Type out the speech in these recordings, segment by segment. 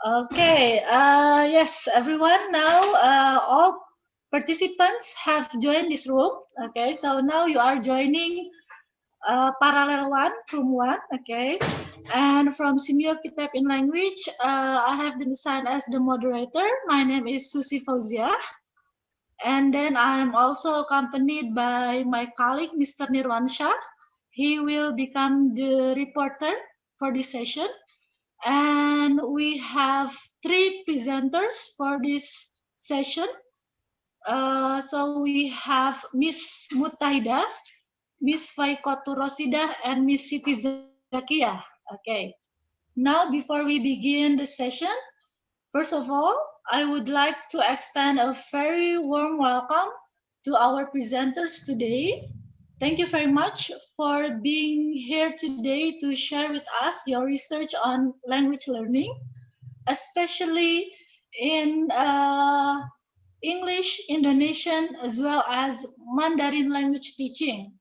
Okay, yes, everyone. Now, all participants have joined this room. Okay, so now you are joining parallel one, room one. Okay, and from Semiokitab in language, I have been assigned as the moderator. My name is Susi Fauzia, and then I am also accompanied by my colleague, Mr. Nirwansha. He will become the reporter for this session. And we have three presenters for this session. So we have Miss Mutahida, Miss Faikotu Rosida, and Miss Siti Zakia. Okay. Now, before we begin the session, first of all, I would like to extend a very warm welcome to our presenters today. Thank you very much for being here today to share with us your research on language learning, especially in English, Indonesian, as well as Mandarin language teaching.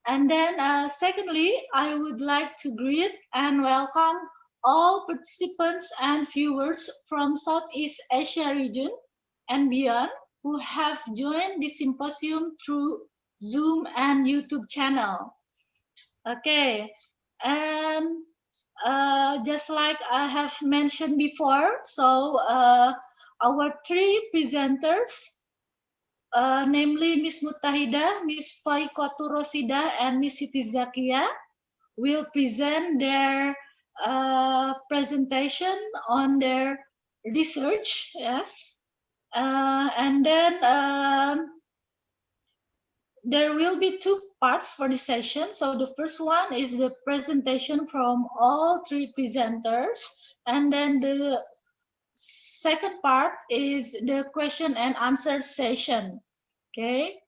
And then, secondly, I would like to greet and welcome all participants and viewers from Southeast Asia region and beyond who have joined the symposium through Zoom and YouTube channel. Okay, and just like I have mentioned before, so our three presenters, namely Miss Mutahida, Miss Faikotu Rosida, and Miss Siti Zakia, will present their presentation on their research. Yes, and then there will be two parts for the session. So the first one is the presentation from all three presenters, and then the second part is the question and answer session. Okay,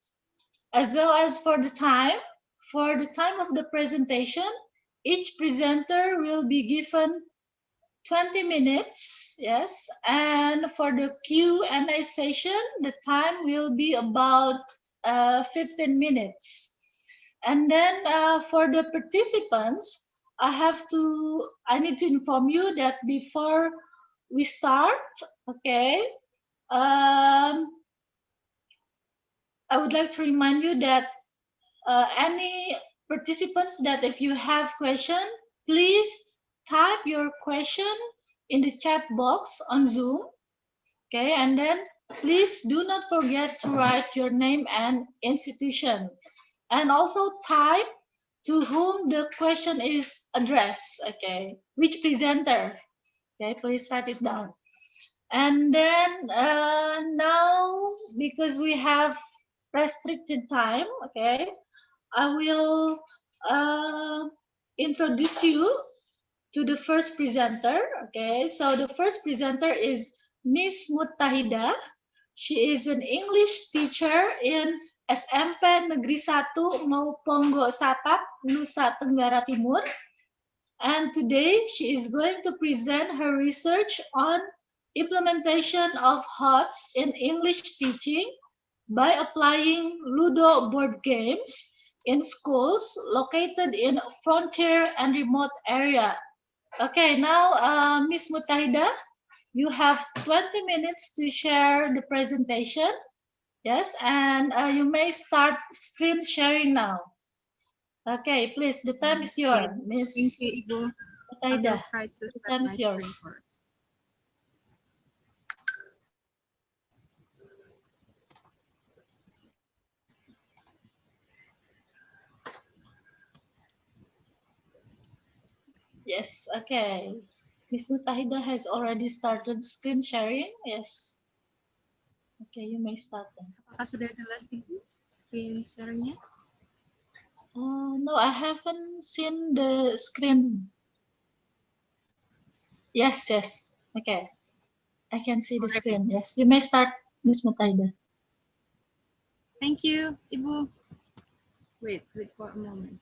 as well as for the time of the presentation, each presenter will be given 20 minutes. Yes, and for the Q&A session, the time will be about 15 minutes. And then for the participants, I need to inform you that before we start, okay, um, I would like to remind you that any participants that if you have question, please type your question in the chat box on Zoom. Okay, and then please do not forget to write your name and institution. And also type to whom the question is addressed. Okay, which presenter. Okay, please write it down. And then now, because we have restricted time, okay, I will introduce you to the first presenter. Okay, so the first presenter is Miss Mutahida. She is an English teacher in SMP Negeri 1 Maupongo Satap, Nusa Tenggara Timur. And today she is going to present her research on implementation of HOTS in English teaching by applying Ludo board games in schools located in frontier and remote area. Okay, now Ms. Mutahida, you have 20 minutes to share the presentation. Yes, and you may start screen sharing now. Okay, please, the time is yours, Ms. Thank you, Ibu. I will Mutahida. try to The share time my is yours. screen first. Yes, okay. Ms. Mutahida has already started screen sharing. Yes. Okay, you may start then. Apakah sudah jelas, Ibu, screen share-nya? No, I haven't seen the screen. Yes, yes. Okay. I can see the Alright. screen. Yes, you may start, Ms. Mutahida. Thank you, Ibu. Wait for a moment.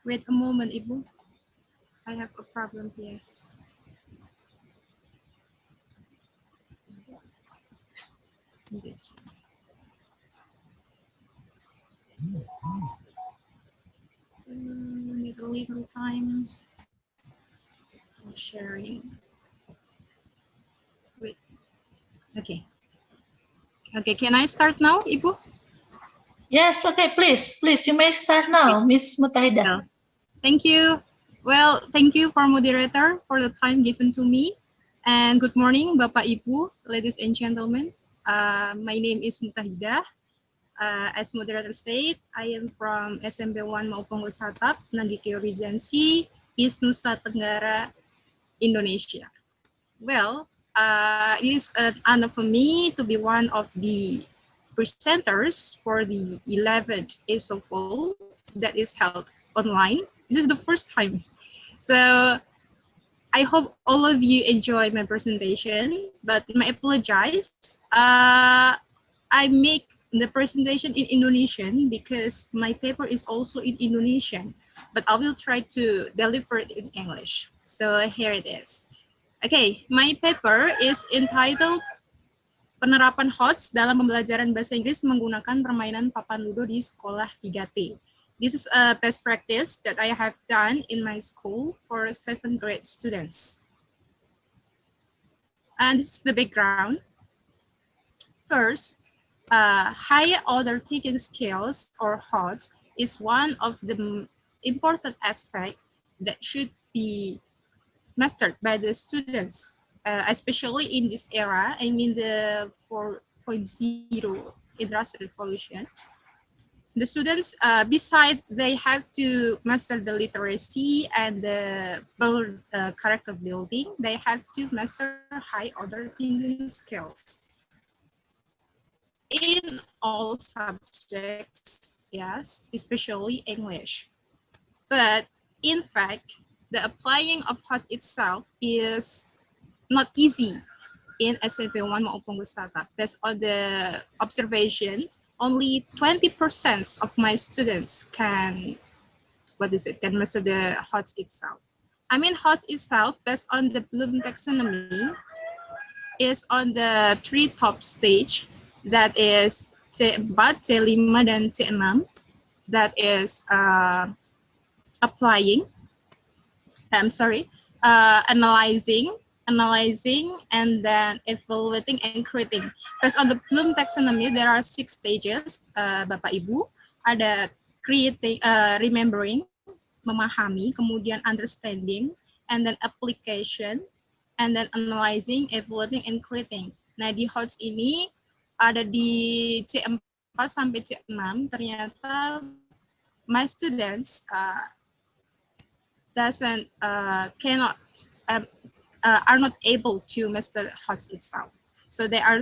Wait a moment, Ibu. I have a problem here. This. Need a little time for sharing. Wait. Okay. Okay, can I start now, Ibu? Yes, okay, please, you may start now, Miss Mutahida. Well, thank you. Well, thank you for moderator for the time given to me. And good morning, Bapak Ibu, ladies and gentlemen. My name is Mutahida. As moderator said, I am from SMB 1 Mauponggo Satap, Nandike Regency, East Nusa Tenggara, Indonesia. Well, it is an honor for me to be one of the presenters for the 11th ASOFOL that is held online. This is the first time. So I hope all of you enjoy my presentation, but I apologize. I make the presentation in Indonesian because my paper is also in Indonesian, but I will try to deliver it in English. So here it is. Okay, my paper is entitled Penerapan HOTS dalam pembelajaran bahasa Inggris menggunakan permainan papan ludo di sekolah 3T. This is a best practice that I have done in my school for 7th grade students. And this is the background. First, higher order thinking skills or HOTS is one of the important aspects that should be mastered by the students, especially in this era, I mean the 4.0 industrial revolution. The students, besides they have to master the literacy and the character building, they have to master high order thinking skills in all subjects, yes, especially English. But in fact, the applying of HOT itself is not easy in SMP 1 maupun Wisata. Based on the observation, only 20% of my students can master the HOTS itself. I mean, HOTS itself, based on the Bloom taxonomy, is on the 3 top stage, that is C4, C5, dan C6, that is analyzing, and then evaluating and creating. Based on the Bloom taxonomy, there are 6 stages, Bapak Ibu. Ada creating, remembering, memahami, kemudian understanding, and then application, and then analyzing, evaluating, and creating. Nah, di HOTS ini ada di C4 sampai C6, ternyata my students are not able to master HOTS itself. So they have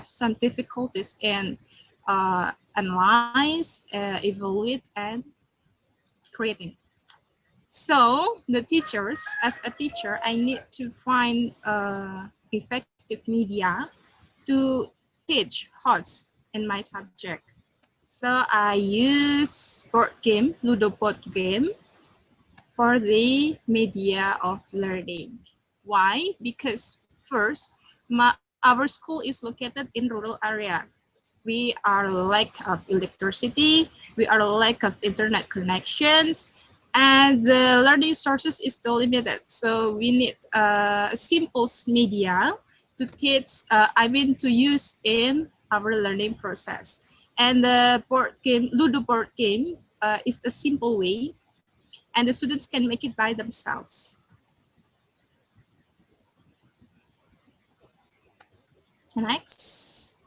some difficulties in analyze, evaluate, and creating. So the teachers, as a teacher, I need to find effective media to teach HOTS in my subject. So I use board game, Ludo board game, for the media of learning. Why? Because first, our school is located in rural area. We are lack of electricity, we are lack of internet connections, and the learning sources is still limited. So we need simple media to teach, to use in our learning process. And the board game, Ludo board game, is a simple way, and the students can make it by themselves. Next.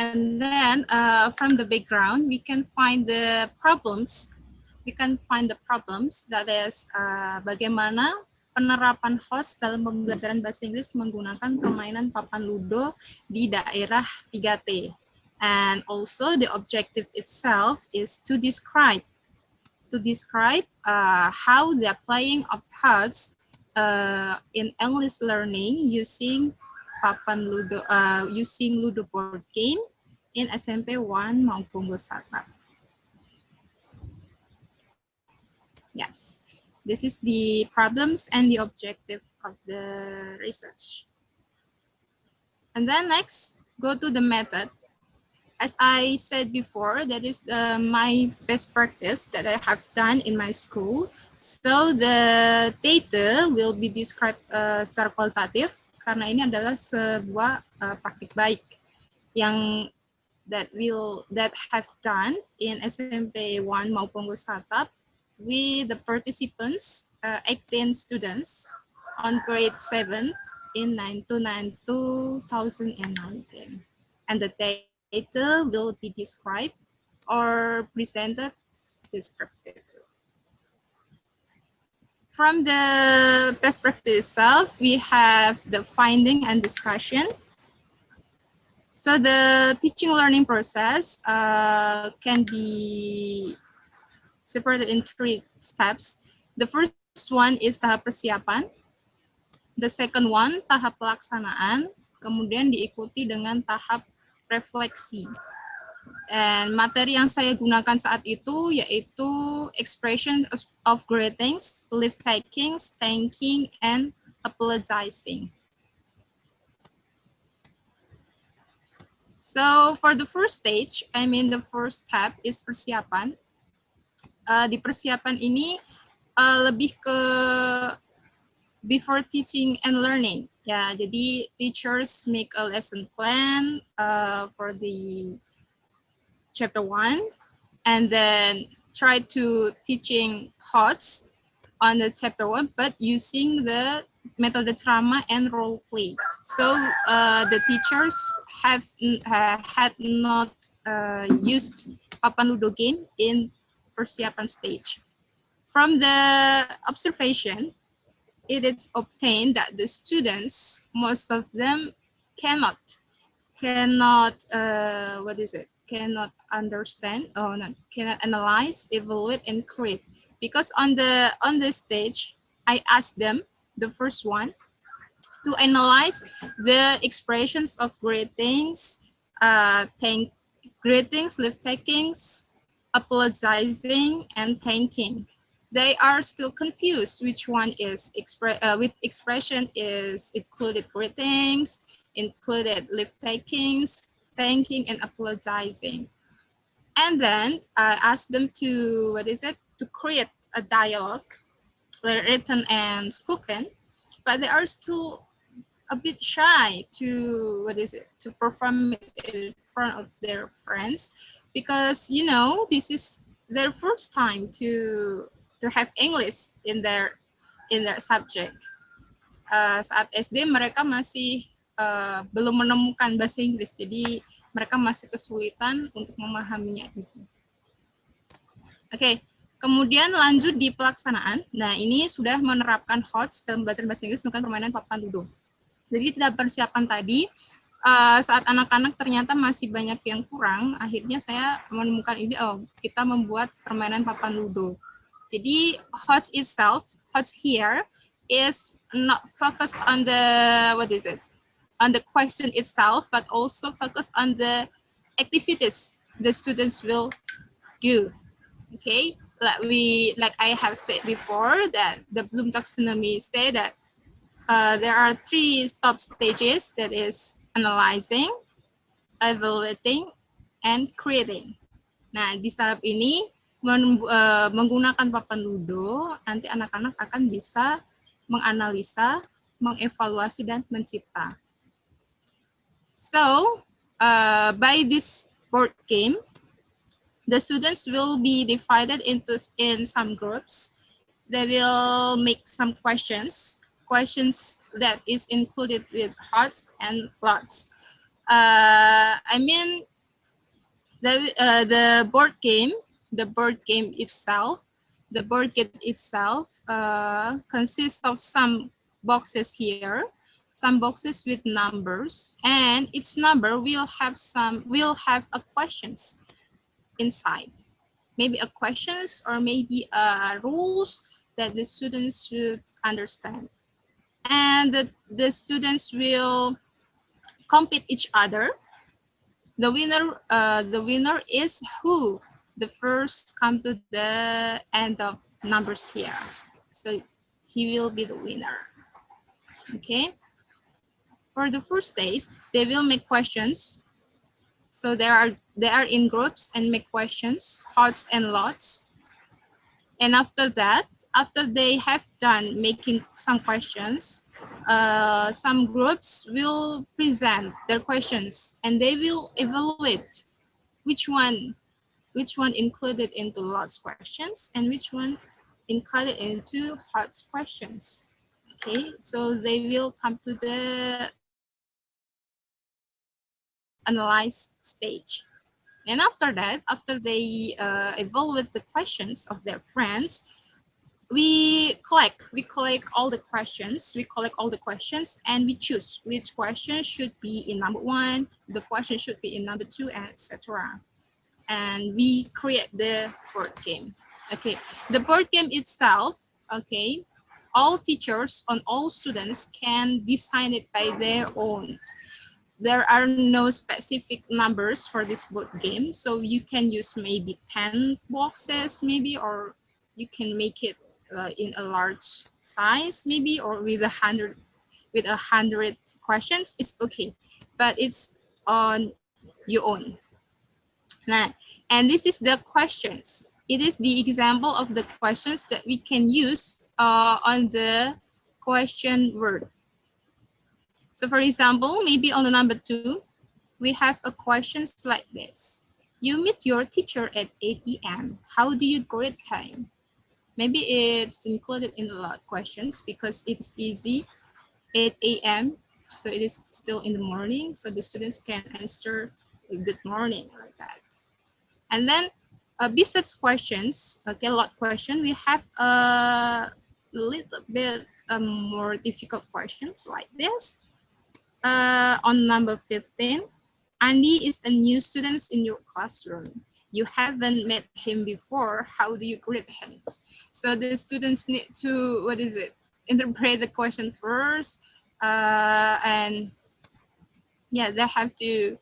And then from the background, we can find the problems. We can find the problems, that is bagaimana penerapan host dalam pembelajaran bahasa Inggris menggunakan permainan papan ludo di daerah 3T. And also the objective itself is to describe how the playing of cards in English learning using papan ludo, using ludo board game in SMP 1 maupun Gosata. Yes, this is the problems and the objective of the research. And then next, go to the method. As I said before, that is my best practice that I have done in my school. So the data will be described secara kualitatif, karena ini adalah sebuah praktik baik yang that have done in SMP 1 maupun Gosata with the participants, 18 students on grade 7 in 2019. And the data will be described or presented descriptive. From the best practice itself, we have the finding and discussion. So the teaching learning process can be separated in 3 steps. The first one is tahap persiapan. The second one, tahap pelaksanaan. Kemudian diikuti dengan tahap refleksi. And materi yang saya gunakan saat itu yaitu expression of greetings, leave takings, thanking, and apologizing. So for the first stage, the first step is persiapan. Di persiapan ini lebih ke before teaching and learning. Ya, jadi teachers make a lesson plan for the chapter 1 and then try to teaching HOTS on the chapter 1 but using the method drama and role play. So the teachers had not used papan ludo game in persiapan stage. From the observation, it is obtained that the students, most of them cannot understand or cannot analyze, evaluate, and create. Because on the stage, I asked them, the first one, to analyze the expressions of greetings, greetings, leave takings, apologizing, and thanking. They are still confused which one is with expression is included greetings, included leave takings, thanking, and apologizing. And then I asked them to to create a dialogue, written and spoken, but they are still a bit shy to to perform in front of their friends, because this is their first time to have English in their subject. Saat SD mereka masih belum menemukan bahasa Inggris, jadi mereka masih kesulitan untuk memahaminya. Oke, kemudian lanjut di pelaksanaan. Nah, ini sudah menerapkan HOTS dalam belajar bahasa Inggris menggunakan permainan papan ludo. Jadi tidak persiapan tadi, saat anak-anak ternyata masih banyak yang kurang, akhirnya saya menemukan ide, kita membuat permainan papan ludo. Jadi HOTS itself, HOTS here is not focused on the on the question itself, but also focus on the activities the students will do. Okay, like I have said before, that the Bloom taxonomy say that there are 3 top stages, that is analyzing, evaluating, and creating. Nah, di tahap ini menggunakan papan ludo, nanti anak-anak akan bisa menganalisa, mengevaluasi, dan mencipta. So, by this board game, the students will be divided in some groups. They will make some questions that is included with HOTS and lots. The board game, the board game itself, consists of some boxes here, some boxes with numbers, and each number will have a questions inside. Maybe a questions or maybe rules that the students should understand. And the students will compete each other. The winner is who the first come to the end of numbers here. So he will be the winner. Okay. For the first date, they will make questions. So they are in groups and make questions, hots and lots. And after that, after they have done making some questions, some groups will present their questions and they will evaluate which one included into lots questions and which one included into hots questions. Okay, so they will come to the analyze stage. And after that, after they evaluate the questions of their friends, we collect all the questions. And we choose which question should be in number 1, the question should be in number 2, and etc. And we create the board game. Okay, the board game itself, okay, all teachers and all students can design it by their own. There are no specific numbers for this board game, so you can use maybe 10 boxes maybe, or you can make it in a large size maybe, or with 100 questions. It's okay, but it's on your own. Now, and this is the questions. It is the example of the questions that we can use on the question word. So for example, maybe on the number 2, we have a questions like this. You meet your teacher at 8 a.m. How do you greet him? Maybe it's included in a lot of questions because it's easy, 8 a.m. So it is still in the morning. So the students can answer good morning like that. And then besides questions, okay, a lot question, we have a little bit more difficult questions like this. On number 15, Andy is a new student in your classroom. You haven't met him before. How do you greet him? So the students need to, interpret the question first. And yeah, they have to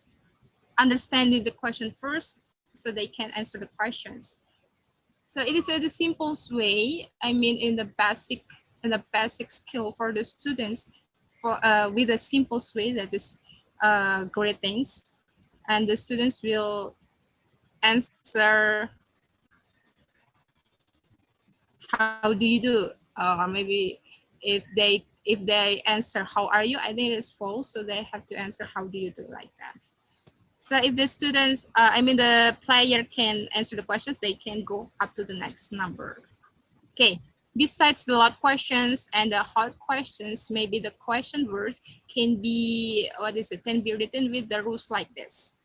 understand the question first so they can answer the questions. So it is the simplest way, in the basic skill for the students with the simplest way, that is greetings, and the students will answer how do you do, or maybe if they answer how are you, I think it's false, so they have to answer how do you do, like that. So if the students, the player can answer the questions, they can go up to the next number. Okay. Besides the lot questions and the hot questions, maybe the question word can be, can be written with the rules like this.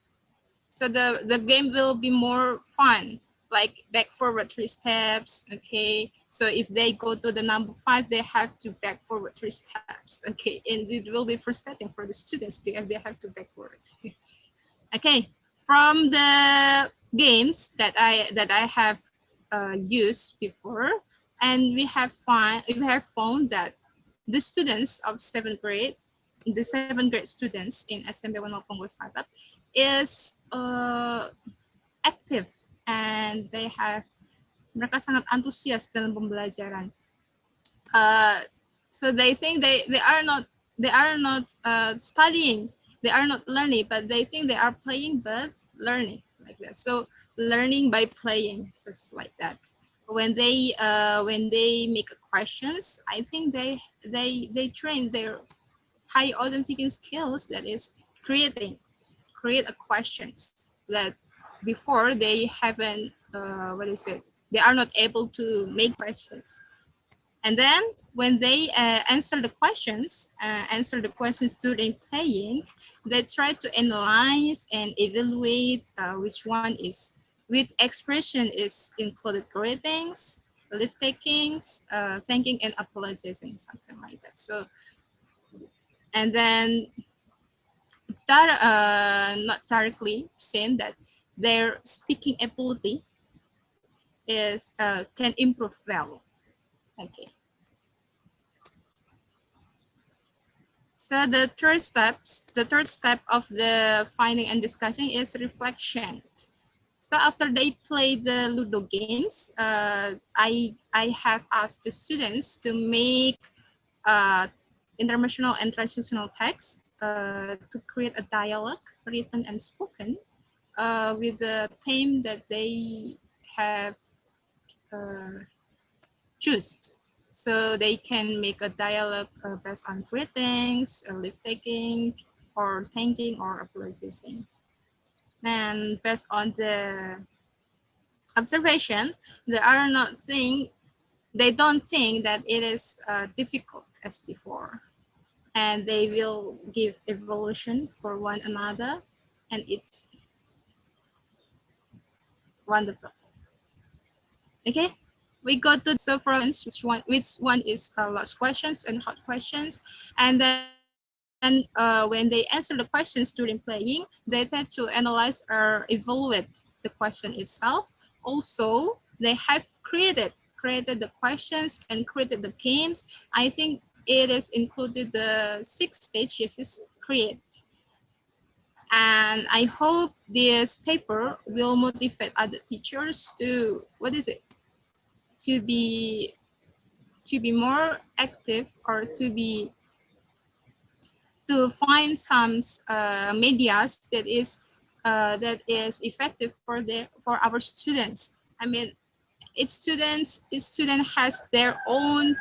So the game will be more fun, like back forward 3 steps, okay? So if they go to the number 5, they have to back forward 3 steps, okay? And it will be frustrating for the students because they have to backward. Okay, from the games that I have used before, and we have found that the students of 7th grade, the 7th grade students in SMB 1 Pongo Startup is active, and mereka sangat antusias dalam pembelajaran. So they think they are not studying, they are not learning, but they think they are playing but learning, like that. So learning by playing, just like that. When they make questions, I think they train their high order thinking skills, that is create a questions that before they haven't they are not able to make questions. And then when they answer the questions during playing, they try to analyze and evaluate which expression is included: greetings, leave takings, thanking and apologizing, something like that. So, and then that not directly saying that their speaking ability is can improve well. Okay. So the third step of the finding and discussion is reflection. So after they play the Ludo games, I have asked the students to make interdimensional and transitional text to create a dialogue, written and spoken, with the theme that they have choose. So they can make a dialogue based on greetings, leave taking, or thanking, or apologizing. And based on the observation, they don't think that it is difficult as before. And they will give evaluation for one another, and it's wonderful. Okay, we go to the friends, which one is large questions and hot questions, and then when they answer the questions during playing, they tend to analyze or evaluate the question itself. Also, they have created the questions and created the games. I think it is included the 6 stages is create. And I hope this paper will motivate other teachers to, to be more active, or to find some medias that is effective for our students. I mean, each student has their own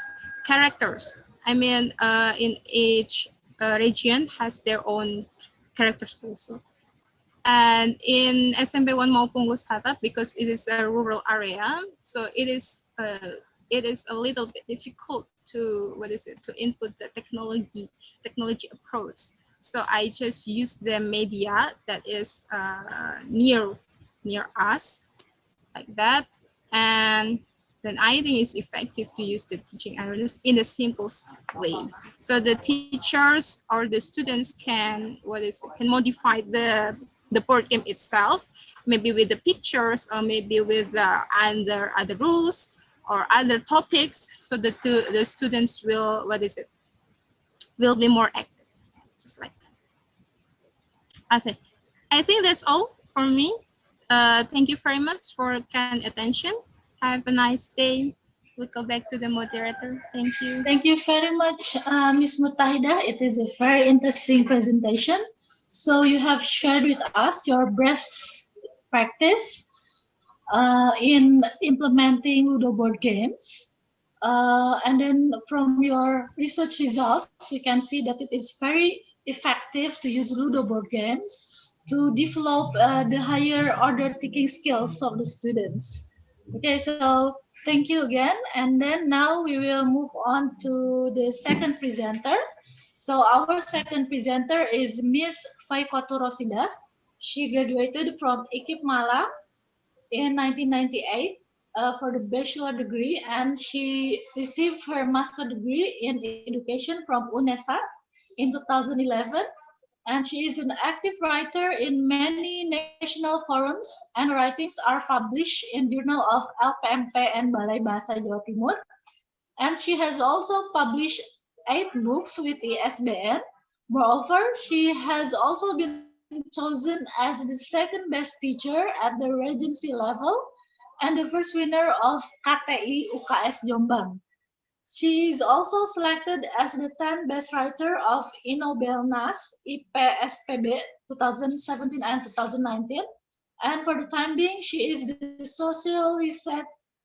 characters. I mean, in each region has their own characters also. And in SMP 1 maupun Gus Hatta, because it is a rural area, so it is a little bit difficult to to input the technology approach. So I just use the media that is near us, like that, and then I think it's effective to use the teaching analysis in the simplest way. So the teachers or the students can modify the board game itself, maybe with the pictures, or maybe with other rules or other topics, so that the students will will be more active, just like that. I think that's all for me. Thank you very much for kind attention. Have a nice day. We go back to the moderator. Thank you. Thank you very much, Ms. Mutahida. It is a very interesting presentation. So you have shared with us your best practice in implementing Ludo board games. And then from your research results, we can see that it is very effective to use Ludo board games to develop the higher order thinking skills of the students. Okay, so thank you again. And then now we will move on to the second presenter. So our second presenter is Miss Faikoto Rosida. She graduated from IKIP Malang in 1998 for the bachelor degree, and she received her master degree in education from UNESA in 2011. And she is an active writer in many national forums, and writings are published in Journal of LPMP and Balai Bahasa Jawa Timur. And she has also published 8 books with ISBN. Moreover, she has also been chosen as the second best teacher at the Regency level and the first winner of KTI UKS Jombang. She is also selected as the 10th best writer of Inobelnas IPSPB 2017 and 2019. And for the time being, she is the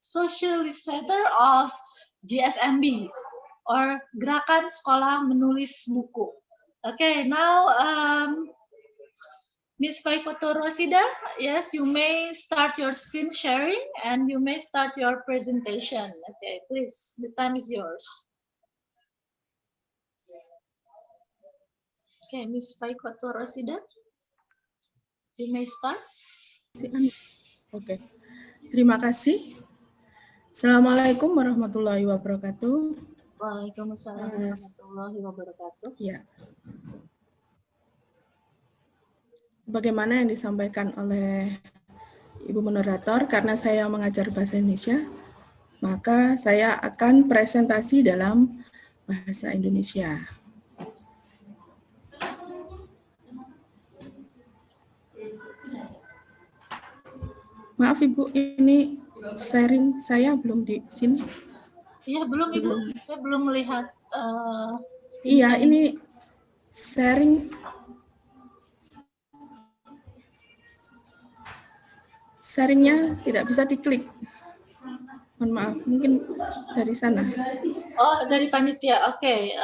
socializator of GSMB, or Gerakan Sekolah Menulis Buku. Okay, now Ms. Faikoto Rosida, yes, you may start your screen sharing and you may start your presentation. Okay, please, the time is yours. Okay, Ms. Faikoto Rosida, you may start. Oke, terima kasih. Assalamualaikum warahmatullahi wabarakatuh. Waalaikumsalam warahmatullahi wabarakatuh. Ya, sebagaimana yang disampaikan oleh Ibu Moderator, karena saya mengajar bahasa Indonesia, maka saya akan presentasi dalam bahasa Indonesia. Maaf Ibu, ini sharing saya belum di sini. Iya, belum Ibu. Saya belum melihat. Iya, ini sharing. Sharingnya tidak bisa diklik. Mohon maaf, mungkin dari sana. Oh, dari panitia. Oke.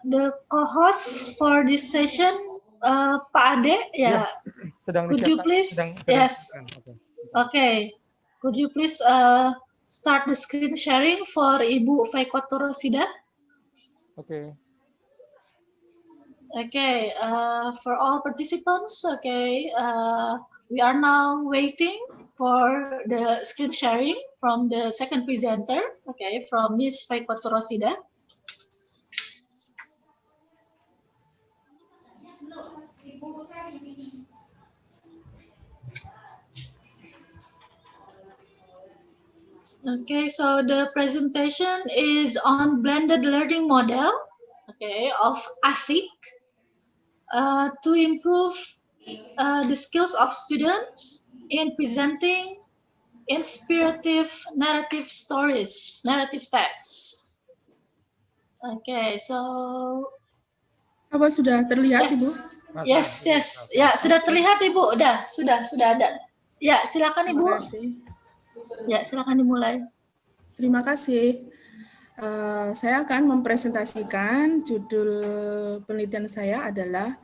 The co-host for this session, Pak Ade, ya. Could you please? Yes. Okay. Could you please start the screen sharing for Ibu Faikoto Rosida? Okay. Okay, for all participants, okay, we are now waiting for the screen sharing from the second presenter, okay, from Ms. Faikoto Rosida. Okay, so the presentation is on blended learning model, okay, of ASIC. To improve the skills of students in presenting inspirative narrative stories, narrative texts. Okay, so apa sudah terlihat yes, Ibu? Yes, ya sudah terlihat Ibu, sudah ada. Ya, silakan Ibu. Terima kasih. Ya, silakan dimulai. Terima kasih. Saya akan mempresentasikan judul penelitian saya adalah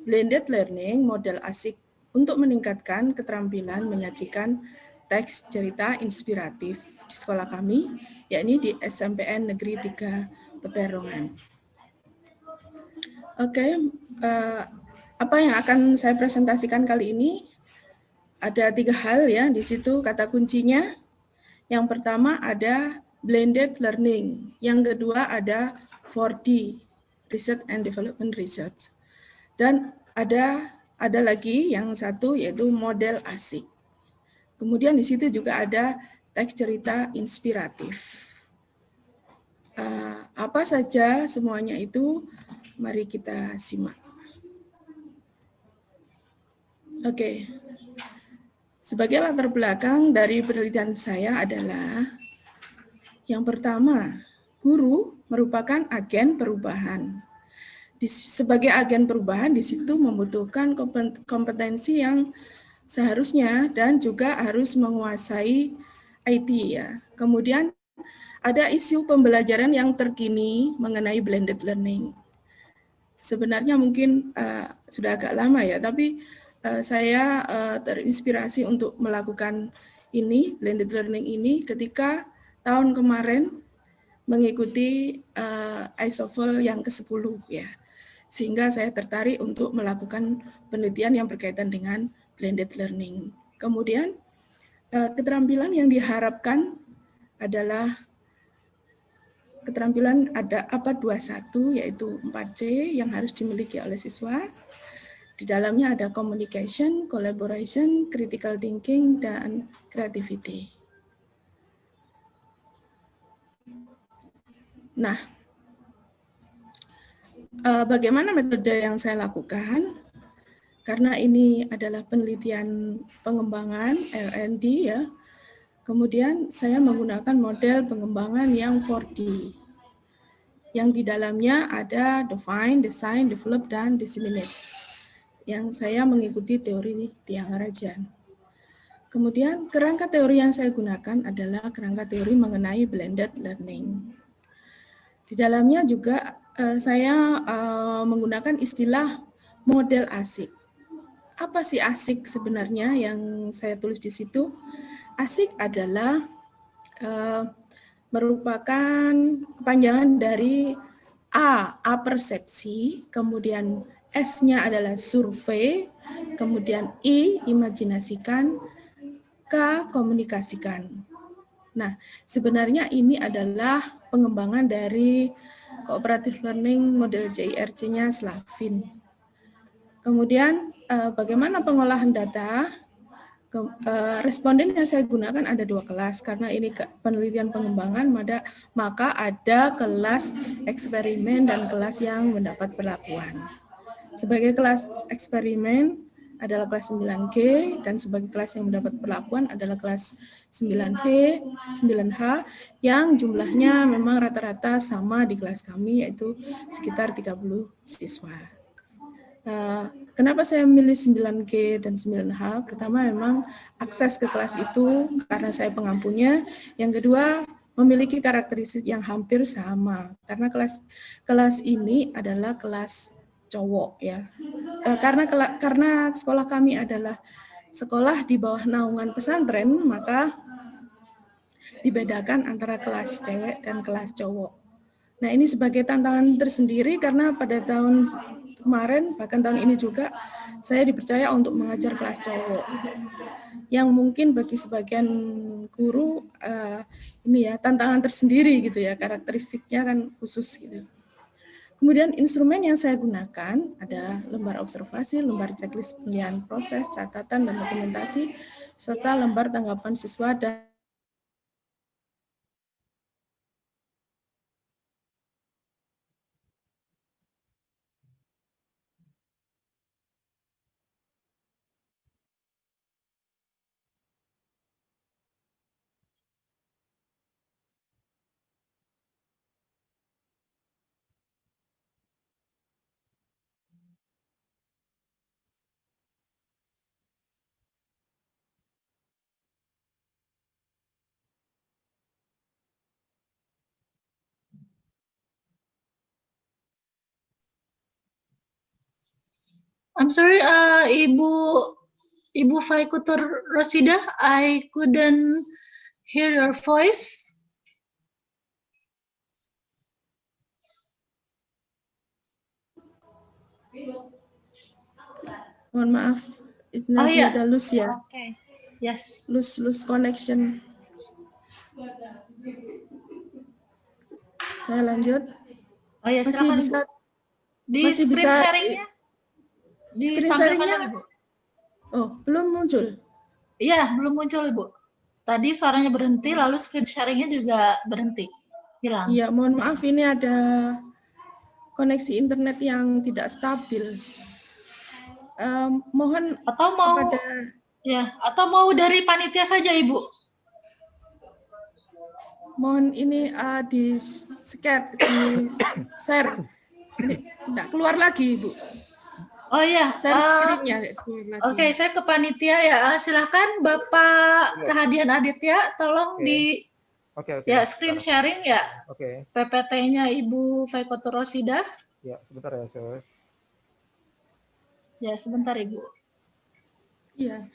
Blended Learning Model ASIC untuk meningkatkan keterampilan menyajikan teks cerita inspiratif di sekolah kami, yakni di SMPN Negeri 3 Peterongan. Oke, apa yang akan saya presentasikan kali ini? Ada 3 hal ya di situ kata kuncinya. Yang pertama ada blended learning, yang kedua ada 4D, research and development research. Dan ada lagi yang satu yaitu model ASIC. Kemudian di situ juga ada teks cerita inspiratif. Apa saja semuanya itu, mari kita simak. Oke. Sebagai latar belakang dari penelitian saya adalah yang pertama, guru merupakan agen perubahan. Sebagai agen perubahan di situ membutuhkan kompetensi yang seharusnya dan juga harus menguasai IT ya. Kemudian ada isu pembelajaran yang terkini mengenai blended learning. Sebenarnya mungkin sudah agak lama ya, tapi saya terinspirasi untuk melakukan ini, blended learning ini ketika tahun kemarin mengikuti ISOFL yang ke-10 ya. Sehingga saya tertarik untuk melakukan penelitian yang berkaitan dengan blended learning. Kemudian keterampilan yang diharapkan adalah keterampilan ada APA 21 yaitu 4C yang harus dimiliki oleh siswa. Di dalamnya ada communication, collaboration, critical thinking, dan creativity. Nah, bagaimana metode yang saya lakukan? Karena ini adalah penelitian pengembangan R&D ya. Kemudian saya menggunakan model pengembangan yang 4D. Yang di dalamnya ada define, design, develop, dan disseminate. Yang saya mengikuti teori Tiang Rajan. Kemudian kerangka teori yang saya gunakan adalah kerangka teori mengenai blended learning. Di dalamnya juga saya menggunakan istilah model ASIK. Apa sih ASIK sebenarnya yang saya tulis di situ? ASIK adalah merupakan kepanjangan dari A persepsi, kemudian S-nya adalah survei, kemudian I, imajinasikan, K, komunikasikan. Nah, sebenarnya ini adalah pengembangan dari Cooperative Learning model CIRC-nya Slavin. Kemudian, bagaimana pengolahan data? Responden yang saya gunakan ada 2 kelas, karena ini penelitian pengembangan, maka ada kelas eksperimen dan kelas yang mendapat perlakuan. Sebagai kelas eksperimen adalah kelas 9G, dan sebagai kelas yang mendapat perlakuan adalah kelas 9H, 9H, yang jumlahnya memang rata-rata sama di kelas kami, yaitu sekitar 30 siswa. Kenapa saya memilih 9G dan 9H? Pertama, memang akses ke kelas itu karena saya pengampunya. Yang kedua, memiliki karakteristik yang hampir sama. Karena kelas ini adalah kelas cowok ya. Karena sekolah kami adalah sekolah di bawah naungan pesantren, maka dibedakan antara kelas cewek dan kelas cowok. Nah, ini sebagai tantangan tersendiri karena pada tahun kemarin, bahkan tahun ini juga, saya dipercaya untuk mengajar kelas cowok. Yang mungkin bagi sebagian guru, ini ya, tantangan tersendiri gitu ya, karakteristiknya kan khusus gitu. Kemudian instrumen yang saya gunakan ada lembar observasi, lembar checklist penilaian proses, catatan dan dokumentasi, serta lembar tanggapan siswa dan I'm sorry, Ibu Faikutur Rosida, I couldn't hear your voice. mohon maaf, itu lagi ada loose ya. Okay. Yes. Loose connection. Saya lanjut. Oh ya, Masih silakan bisa Bu. Di masih screen bisa sharing-nya screen ditampilkan sharing-nya. lagi, Bu. Oh, belum muncul. Iya, belum muncul, Ibu. Tadi suaranya berhenti, lalu screen sharing-nya juga berhenti. Hilang. Iya, mohon maaf ini ada koneksi internet yang tidak stabil. Mohon Atau mau kepada atau mau dari panitia saja, Ibu. mohon ini di share. Ini tidak keluar lagi, Bu. Oh iya. Share screen-nya keluar lagi. Oke, saya ke panitia ya. Silakan Bapak Rahadian Aditya, tolong di ya screen sharing ya. PPT-nya Ibu Faikutur Rosida. Ya, sebentar ya, Sus. Ya, sebentar, Ibu. Iya.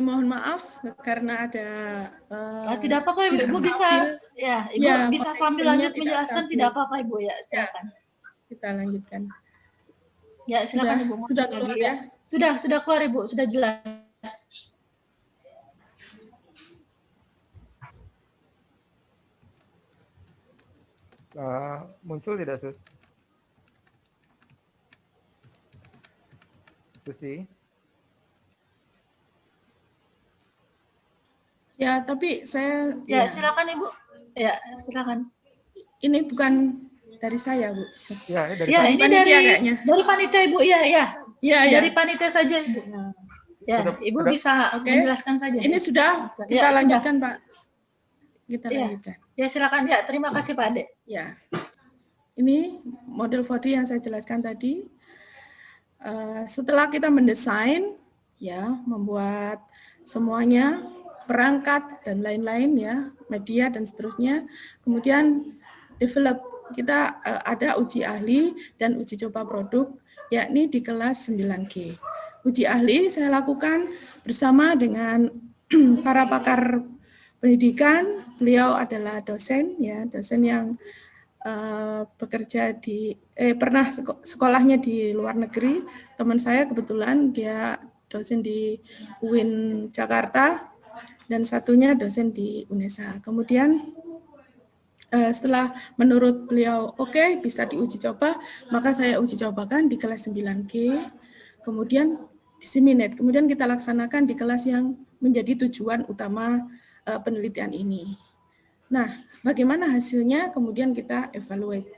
Mohon maaf karena ada tidak apa-apa, Ibu. Ibu bisa Ibu bisa sambil lanjut menjelaskan, tidak apa-apa, Ibu ya. Silakan. Ya, kita lanjutkan. Ya, silakan Ibu. Sudah keluar ya? Sudah keluar, Ibu. Sudah jelas. Muncul tidak, Sus? Susi? Ya, tapi saya ya silakan Ibu. Ya, silakan. Ini bukan dari saya, Bu. Ya, dari ini dari panitia, Ibu. Iya. Dari panitia saja, Ibu. Ya, Ibu bisa menjelaskan saja. Ini sudah kita lanjutkan, Pak. Kita lanjutkan. Ya, silakan. Ya, terima kasih, Pak Ade. Ya. Ini model 4D yang saya jelaskan tadi. Setelah kita mendesain, ya, membuat semuanya, perangkat dan lain-lain ya, media dan seterusnya, kemudian develop kita ada uji ahli dan uji coba produk, yakni di kelas 9G. Uji ahli saya lakukan bersama dengan para pakar pendidikan. Beliau adalah dosen, ya, dosen yang bekerja pernah sekolahnya di luar negeri. Teman saya kebetulan dia dosen di UIN Jakarta dan satunya dosen di UNESA. Kemudian setelah menurut beliau oke, bisa diuji coba, maka saya uji cobakan di kelas 9G, kemudian disseminate, kemudian kita laksanakan di kelas yang menjadi tujuan utama penelitian ini. Nah, bagaimana hasilnya kemudian kita evaluate.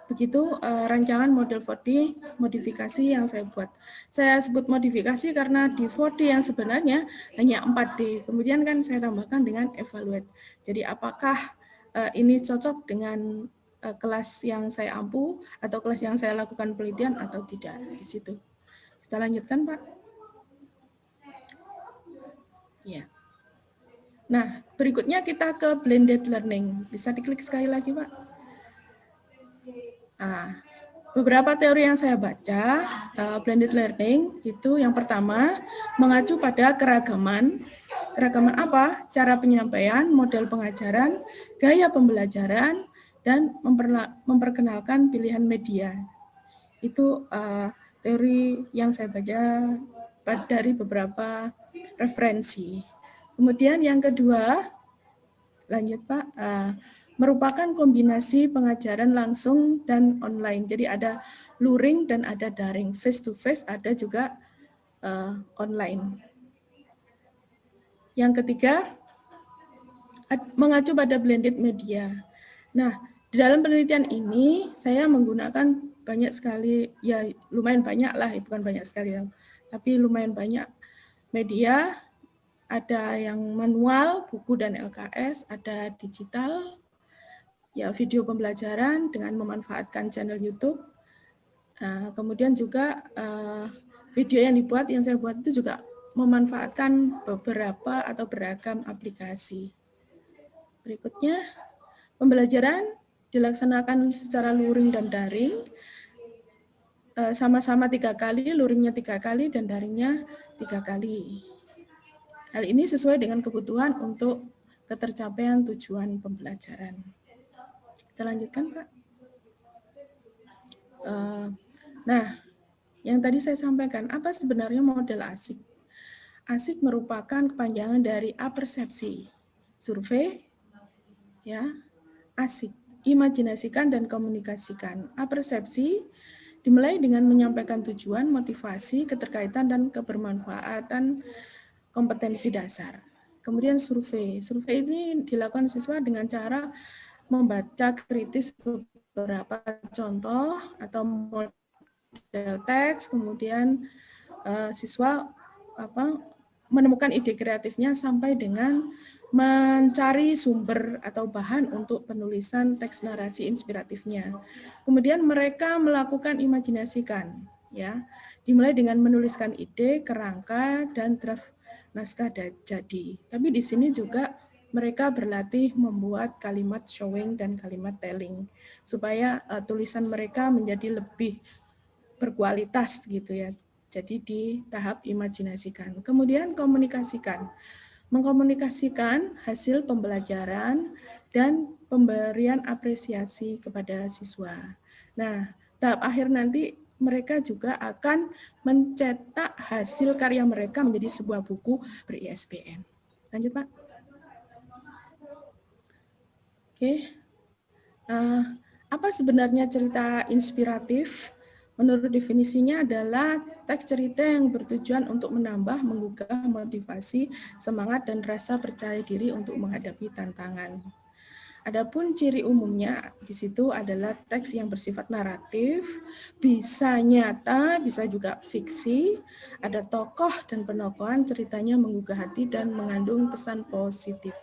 Begitu rancangan model 4D modifikasi yang saya buat. Saya sebut modifikasi karena di 4D yang sebenarnya hanya 4D. Kemudian kan saya tambahkan dengan evaluate. Jadi apakah ini cocok dengan kelas yang saya ampu atau kelas yang saya lakukan penelitian atau tidak di situ. Kita lanjutkan, Pak. Ya. Nah, berikutnya kita ke blended learning. Bisa diklik sekali lagi, Pak. Nah, beberapa teori yang saya baca, blended learning itu yang pertama mengacu pada keragaman. Keragaman apa? Cara penyampaian, model pengajaran, gaya pembelajaran, dan memperkenalkan pilihan media. Itu teori yang saya baca dari beberapa referensi. Kemudian yang kedua, lanjut Pak, merupakan kombinasi pengajaran langsung dan online. Jadi ada luring dan ada daring, face to face, ada juga online. Yang ketiga, mengacu pada blended media. Nah, di dalam penelitian ini saya menggunakan banyak sekali, ya lumayan banyak lah, bukan banyak sekali, tapi lumayan banyak media. Ada yang manual, buku dan LKS, ada digital, ya video pembelajaran dengan memanfaatkan channel YouTube. Kemudian juga video yang dibuat, yang saya buat itu juga memanfaatkan beberapa atau beragam aplikasi. Berikutnya, pembelajaran dilaksanakan secara luring dan daring, sama-sama 3 kali, luringnya 3 kali dan daringnya 3 kali. Hal ini sesuai dengan kebutuhan untuk ketercapaian tujuan pembelajaran. Kita lanjutkan, Pak. Nah, yang tadi saya sampaikan, apa sebenarnya model ASIK? ASIK merupakan kepanjangan dari apersepsi, survei, ya, ASIK, imajinasikan dan komunikasikan. Apersepsi dimulai dengan menyampaikan tujuan, motivasi, keterkaitan, dan kebermanfaatan kompetensi dasar. Kemudian survei. Survei ini dilakukan siswa dengan cara membaca kritis beberapa contoh atau model teks, kemudian siswa menemukan ide kreatifnya sampai dengan mencari sumber atau bahan untuk penulisan teks narasi inspiratifnya. Kemudian mereka melakukan imajinasikan, ya, dimulai dengan menuliskan ide, kerangka, dan draft naskah jadi. Tapi di sini juga mereka berlatih membuat kalimat showing dan kalimat telling supaya tulisan mereka menjadi lebih berkualitas gitu ya. Jadi di tahap imajinasikan. Kemudian komunikasikan. Mengkomunikasikan hasil pembelajaran dan pemberian apresiasi kepada siswa. Nah, tahap akhir nanti mereka juga akan mencetak hasil karya mereka menjadi sebuah buku ber-ISBN. Lanjut, Pak. Oke. Apa sebenarnya cerita inspiratif? Menurut definisinya adalah teks cerita yang bertujuan untuk menambah, menggugah motivasi, semangat, dan rasa percaya diri untuk menghadapi tantangan. Adapun ciri umumnya di situ adalah teks yang bersifat naratif, bisa nyata, bisa juga fiksi, ada tokoh dan penokohan, ceritanya menggugah hati dan mengandung pesan positif.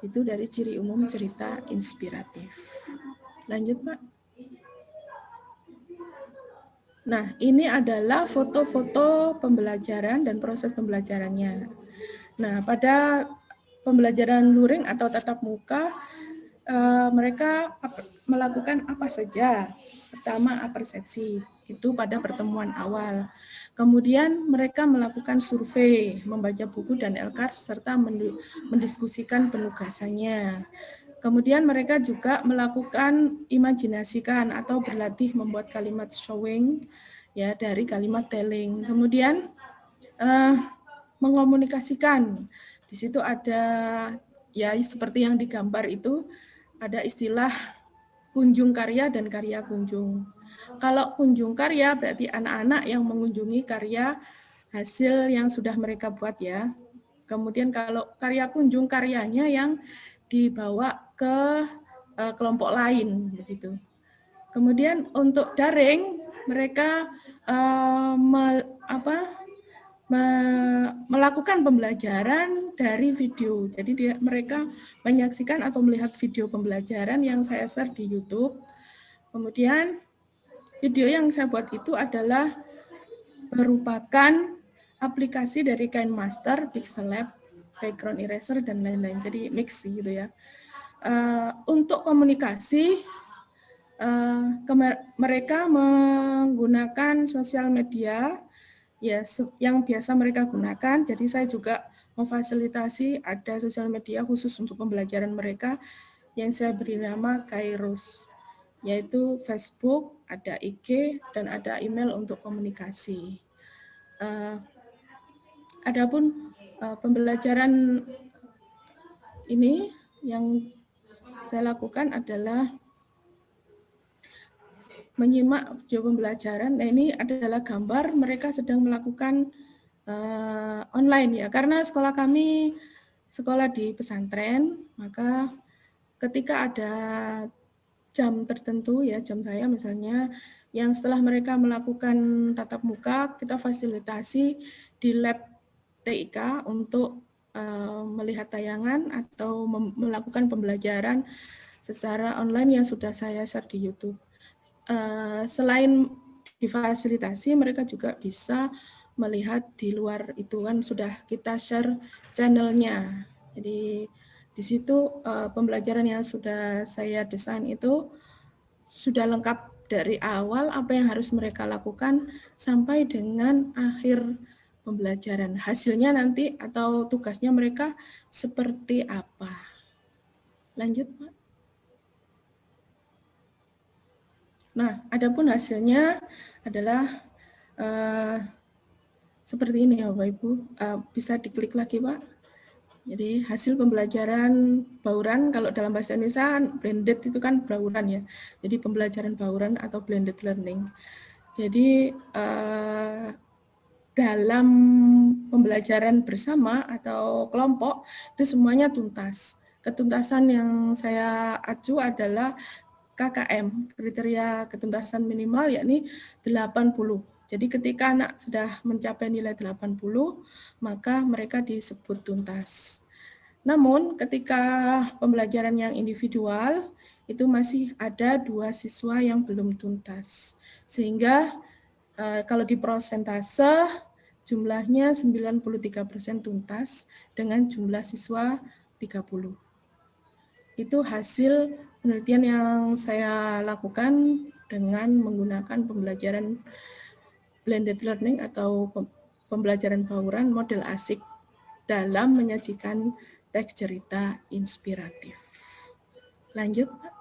Itu dari ciri umum cerita inspiratif. Lanjut, Pak. Nah, ini adalah foto-foto pembelajaran dan proses pembelajarannya. Nah, pada pembelajaran luring atau tatap muka, mereka melakukan apa saja. Pertama, apersepsi, itu pada pertemuan awal. Kemudian mereka melakukan survei, membaca buku dan LKAR, serta mendiskusikan penugasannya. Kemudian mereka juga melakukan imajinasikan atau berlatih membuat kalimat showing ya dari kalimat telling. Kemudian mengomunikasikan. Di situ ada ya seperti yang digambar itu ada istilah kunjung karya dan karya kunjung. Kalau kunjung karya berarti anak-anak yang mengunjungi karya hasil yang sudah mereka buat ya. Kemudian kalau karya kunjung karyanya yang dibawa ke kelompok lain begitu. Kemudian untuk daring mereka melakukan pembelajaran dari video. Jadi mereka menyaksikan atau melihat video pembelajaran yang saya share di YouTube. Kemudian video yang saya buat itu adalah merupakan aplikasi dari KineMaster, Pixel Lab, Background Eraser, dan lain-lain. Jadi mix gitu ya. Untuk komunikasi, mereka menggunakan sosial media ya yang biasa mereka gunakan. Jadi saya juga memfasilitasi ada sosial media khusus untuk pembelajaran mereka yang saya beri nama Kairos, yaitu Facebook, ada IG, dan ada email untuk komunikasi. Adapun pembelajaran ini yang saya lakukan adalah menyimak video pembelajaran. Nah, ini adalah gambar mereka sedang melakukan online ya, karena sekolah kami sekolah di pesantren, maka ketika ada jam tertentu ya, jam saya misalnya, yang setelah mereka melakukan tatap muka, kita fasilitasi di lab TIK untuk melihat tayangan atau melakukan pembelajaran secara online yang sudah saya share di YouTube. Selain difasilitasi, mereka juga bisa melihat di luar itu kan sudah kita share channelnya. Jadi di situ pembelajaran yang sudah saya desain itu sudah lengkap dari awal apa yang harus mereka lakukan sampai dengan akhir pembelajaran. Hasilnya nanti atau tugasnya mereka seperti apa. Lanjut, Pak. Nah, adapun hasilnya adalah seperti ini ya Bapak Ibu. Bisa diklik lagi Pak. Jadi hasil pembelajaran bauran, kalau dalam bahasa Indonesia blended itu kan bauran ya. Jadi pembelajaran bauran atau blended learning. Jadi dalam pembelajaran bersama atau kelompok itu semuanya tuntas. Ketuntasan yang saya acu adalah KKM, kriteria ketuntasan minimal yakni 80. Jadi ketika anak sudah mencapai nilai 80, maka mereka disebut tuntas. Namun ketika pembelajaran yang individual, itu masih ada 2 siswa yang belum tuntas. Sehingga kalau di prosentase, jumlahnya 93% tuntas dengan jumlah siswa 30. Itu hasil penelitian yang saya lakukan dengan menggunakan pembelajaran blended learning atau pembelajaran bauran model asik dalam menyajikan teks cerita inspiratif. Lanjut, Pak.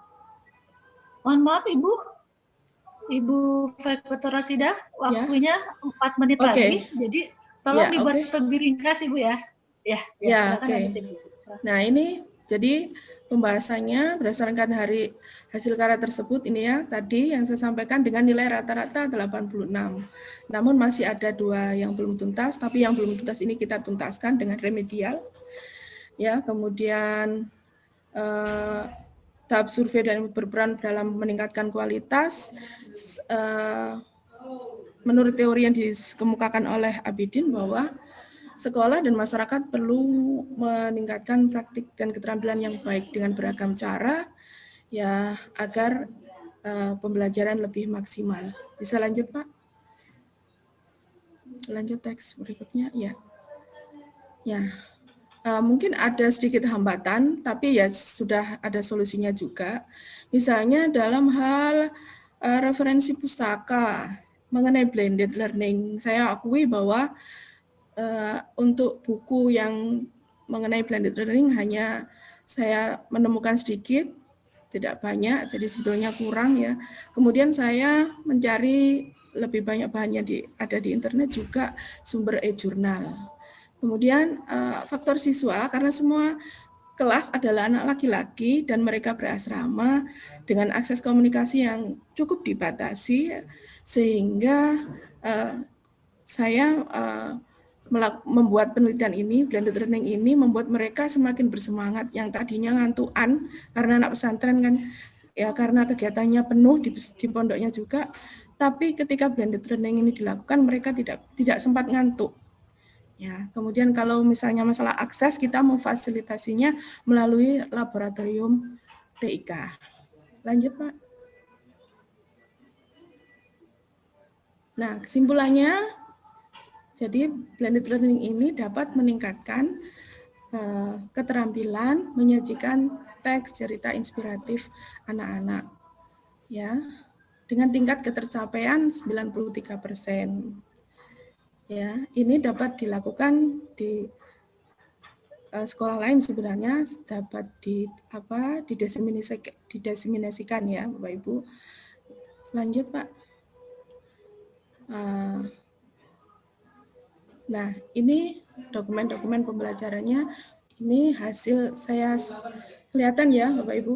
Mohon maaf Ibu, Ibu Fakultas Rasida, waktunya 4 menit lagi, jadi tolong dibuat lebih ringkas Ibu ya. Ya, silakan. Nah ini jadi pembahasannya berdasarkan hasil karya tersebut ini ya, tadi yang saya sampaikan dengan nilai rata-rata 86. Namun masih ada 2 yang belum tuntas, tapi yang belum tuntas ini kita tuntaskan dengan remedial. Ya, kemudian tahap survei dan berperan dalam meningkatkan kualitas. Menurut teori yang dikemukakan oleh Abidin bahwa sekolah dan masyarakat perlu meningkatkan praktik dan keterampilan yang baik dengan beragam cara ya agar pembelajaran lebih maksimal. Bisa lanjut, Pak? Lanjut teks berikutnya ya. Ya. Mungkin ada sedikit hambatan, tapi ya sudah ada solusinya juga. Misalnya dalam hal referensi pustaka mengenai blended learning, saya akui bahwa untuk buku yang mengenai blended learning hanya saya menemukan sedikit, tidak banyak, jadi sebetulnya kurang ya. Kemudian saya mencari lebih banyak bahannya ada di internet juga sumber e-jurnal. Kemudian faktor siswa, karena semua kelas adalah anak laki-laki dan mereka berasrama dengan akses komunikasi yang cukup dibatasi, sehingga saya membuat penelitian ini, blended learning ini membuat mereka semakin bersemangat. Yang tadinya ngantuan karena anak pesantren kan, ya karena kegiatannya penuh di pondoknya juga, tapi ketika blended learning ini dilakukan mereka tidak sempat ngantuk. Ya, kemudian kalau misalnya masalah akses, kita memfasilitasinya melalui laboratorium TIK. Lanjut, Pak. Nah, kesimpulannya, jadi blended learning ini dapat meningkatkan keterampilan menyajikan teks cerita inspiratif anak-anak, ya, dengan tingkat ketercapaian 93%. Ya, ini dapat dilakukan di sekolah lain sebenarnya dapat didiseminasikan ya Bapak Ibu. Lanjut Pak. Nah ini dokumen-dokumen pembelajarannya, ini hasil saya kelihatan ya Bapak Ibu.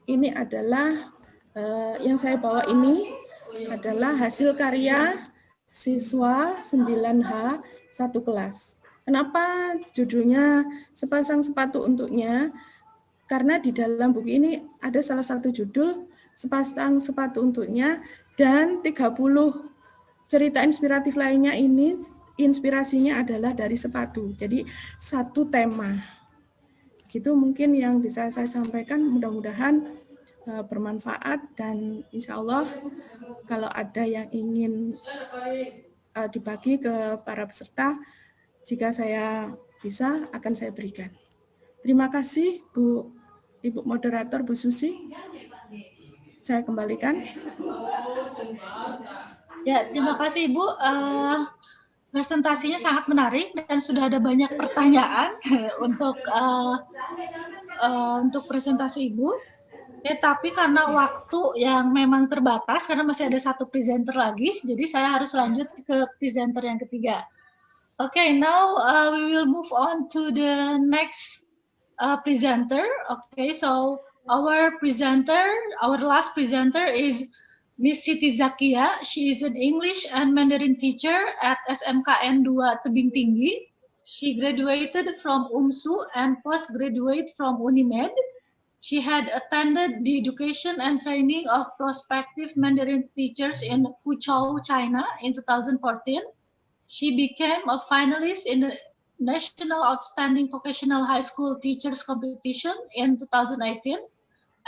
Ini adalah yang saya bawa ini adalah hasil karya siswa 9H satu kelas. Kenapa judulnya Sepasang Sepatu Untuknya? Karena di dalam buku ini ada salah satu judul Sepasang Sepatu Untuknya dan 30 cerita inspiratif lainnya ini inspirasinya adalah dari sepatu. Jadi satu tema. Itu mungkin yang bisa saya sampaikan, mudah-mudahan bermanfaat dan insya Allah kalau ada yang ingin dibagi ke para peserta, jika saya bisa akan saya berikan. Terima kasih Ibu Moderator Bu Susi. Saya kembalikan. Ya, terima kasih Ibu. Presentasinya sangat menarik dan sudah ada banyak pertanyaan untuk presentasi Ibu. Tapi karena waktu yang memang terbatas, karena masih ada satu presenter lagi, jadi saya harus lanjut ke presenter yang ketiga. Okay, now we will move on to the next presenter. Okay, so our last presenter is Miss Siti Zakia. She is an English and Mandarin teacher at SMKN 2 Tebing Tinggi. She graduated from UMSU and postgraduate from Unimed. She had attended the education and training of prospective Mandarin teachers in Fuzhou, China in 2014. She became a finalist in the National Outstanding Vocational High School Teachers Competition in 2018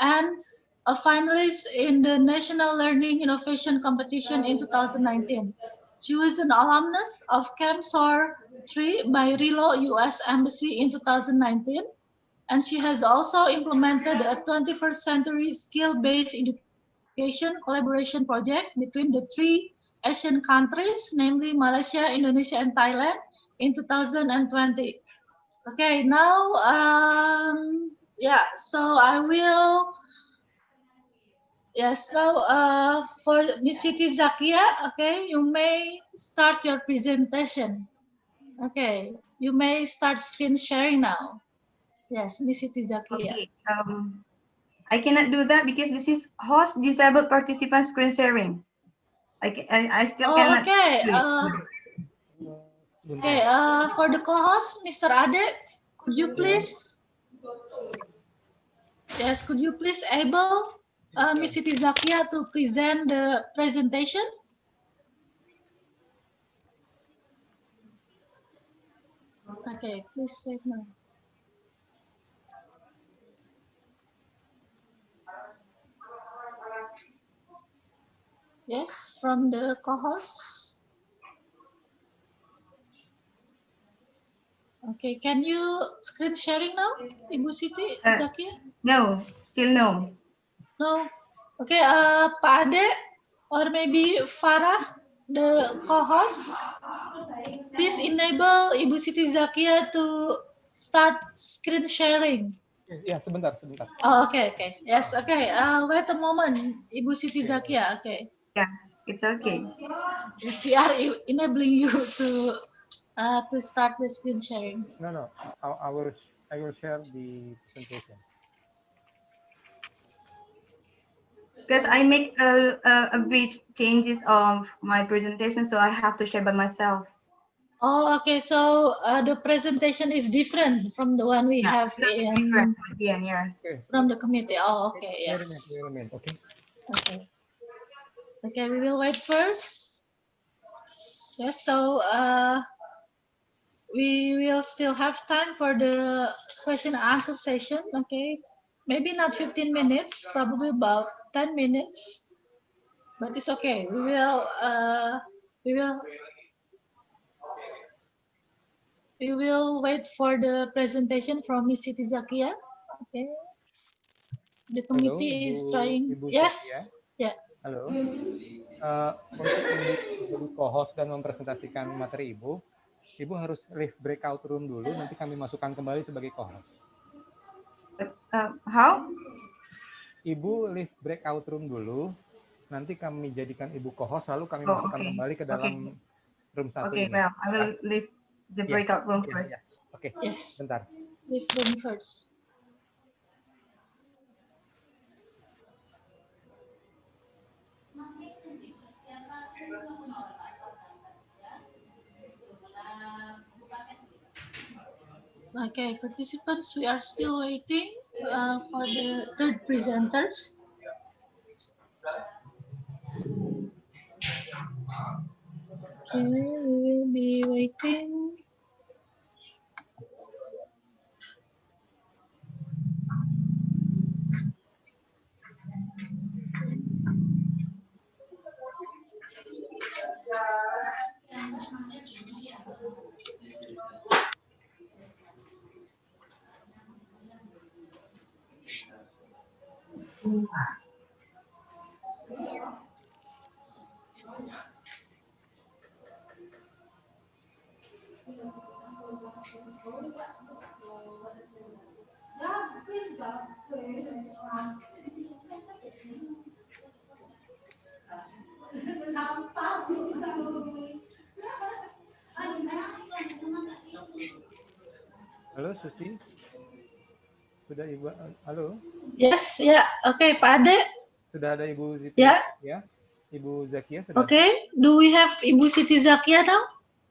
and a finalist in the National Learning Innovation Competition in 2019. She was an alumnus of Camp SOAR 3 by Rilo U.S. Embassy in 2019. And she has also implemented a 21st century skill-based education collaboration project between the three Asian countries, namely Malaysia, Indonesia, and Thailand in 2020. Okay, now, so I will, for Ms. Siti Zakia, okay, you may start your presentation. Okay, you may start screen sharing now. Yes, Ms. Siti Zakia. Okay, I cannot do that because this is host disabled participant screen sharing. I still cannot. Okay. For the co-host, Mr. Ade, could you please? Yes, could you please able Ms. Siti Zakia to present the presentation? Okay, please say no. Yes, from the co-host. Okay, can you screen sharing now, Ibu Siti Zakia? No, still no. No. Okay, Pak Ade or maybe Farah, the co-host, please enable Ibu Siti Zakia to start screen sharing. Ya, sebentar. Oh, okay. Yes, okay. Wait a moment, Ibu Siti Zakia. Okay. Yes, it's okay. Yes, we are enabling you to start the screen sharing. No. I will share the presentation. Because I make a bit changes of my presentation, so I have to share by myself. Oh, okay. So the presentation is different from the one we have in Yes. Okay. from the committee. Oh, okay. Yes. Wait a minute. Okay. Okay. Okay, we will wait first. Yes. So we will still have time for the question and answer session. Okay. Maybe not 15 minutes, probably about 10 minutes. But it's okay. We will wait for the presentation from Miss Siti Zakia. Okay. The Halo, committee is trying. Ibu Yes. Zakia. Yeah. Halo. Untuk Ibu jadi co-host dan mempresentasikan materi Ibu harus leave breakout room dulu, nanti kami masukkan kembali sebagai co-host. How? Ibu leave breakout room dulu, nanti kami jadikan Ibu co-host, lalu kami Oh, masukkan okay. kembali ke dalam room 1 Okay, ini. well, I will leave the breakout room first. Oke, Yes. bentar. Leave room first. Okay, participants, we are still waiting for the third presenters. Okay, we will be waiting. Halo, Susi. Sudah Ibu, halo? Yes, yeah. Okay, Pak Ade. Sudah ada Ibu Siti? Ya. Ya. Ibu Zakia sudah. Okay, do we have Ibu Siti Zakia now?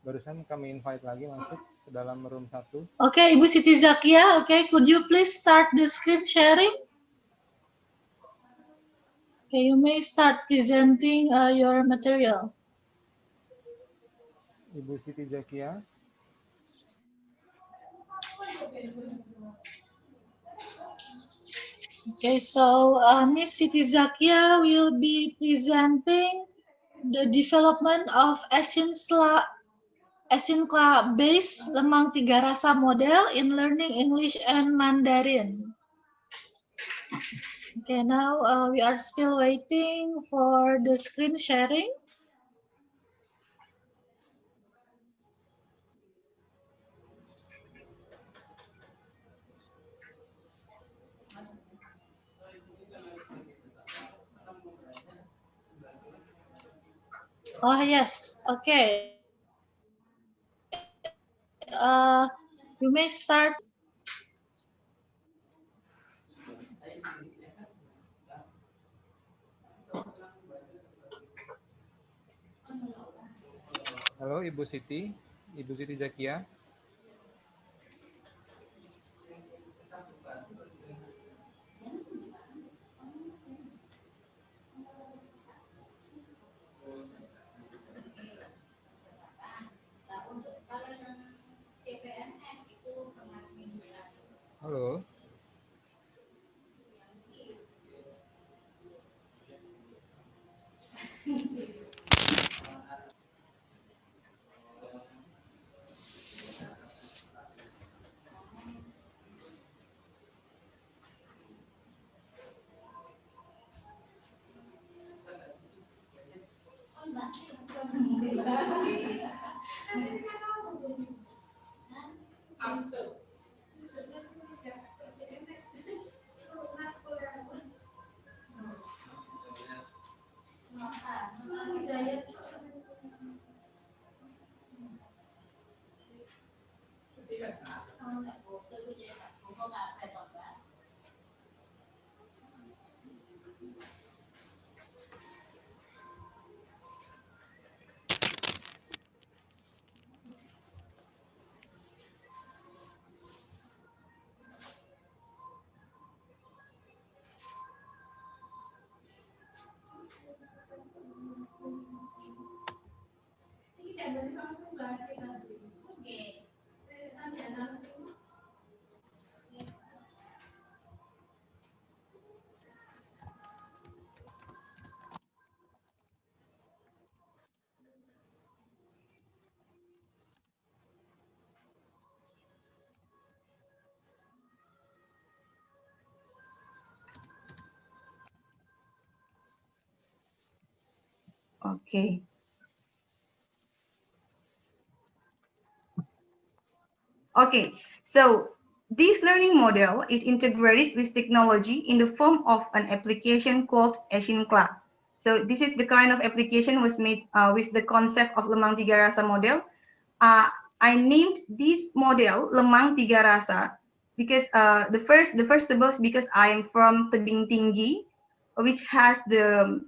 Barusan kami invite lagi masuk ke dalam room 1. Okay, Ibu Siti Zakia. Okay, could you please start the screen sharing? Okay, you may start presenting your material. Ibu Siti Zakia. Okay, so Miss Siti Zakia will be presenting the development of Asincla-based Lemang Tiga Rasa model in learning English and Mandarin. Okay, now we are still waiting for the screen sharing. Oh yes, okay. You may start. Halo Ibu Siti Zakia. Halo. Okay. Okay, so this learning model is integrated with technology in the form of an application called Asian Club. So this is the kind of application was made with the concept of Lemang Tiga Rasa model. I named this model Lemang Tiga Rasa because the first syllables because I am from Tebing Tinggi, which has the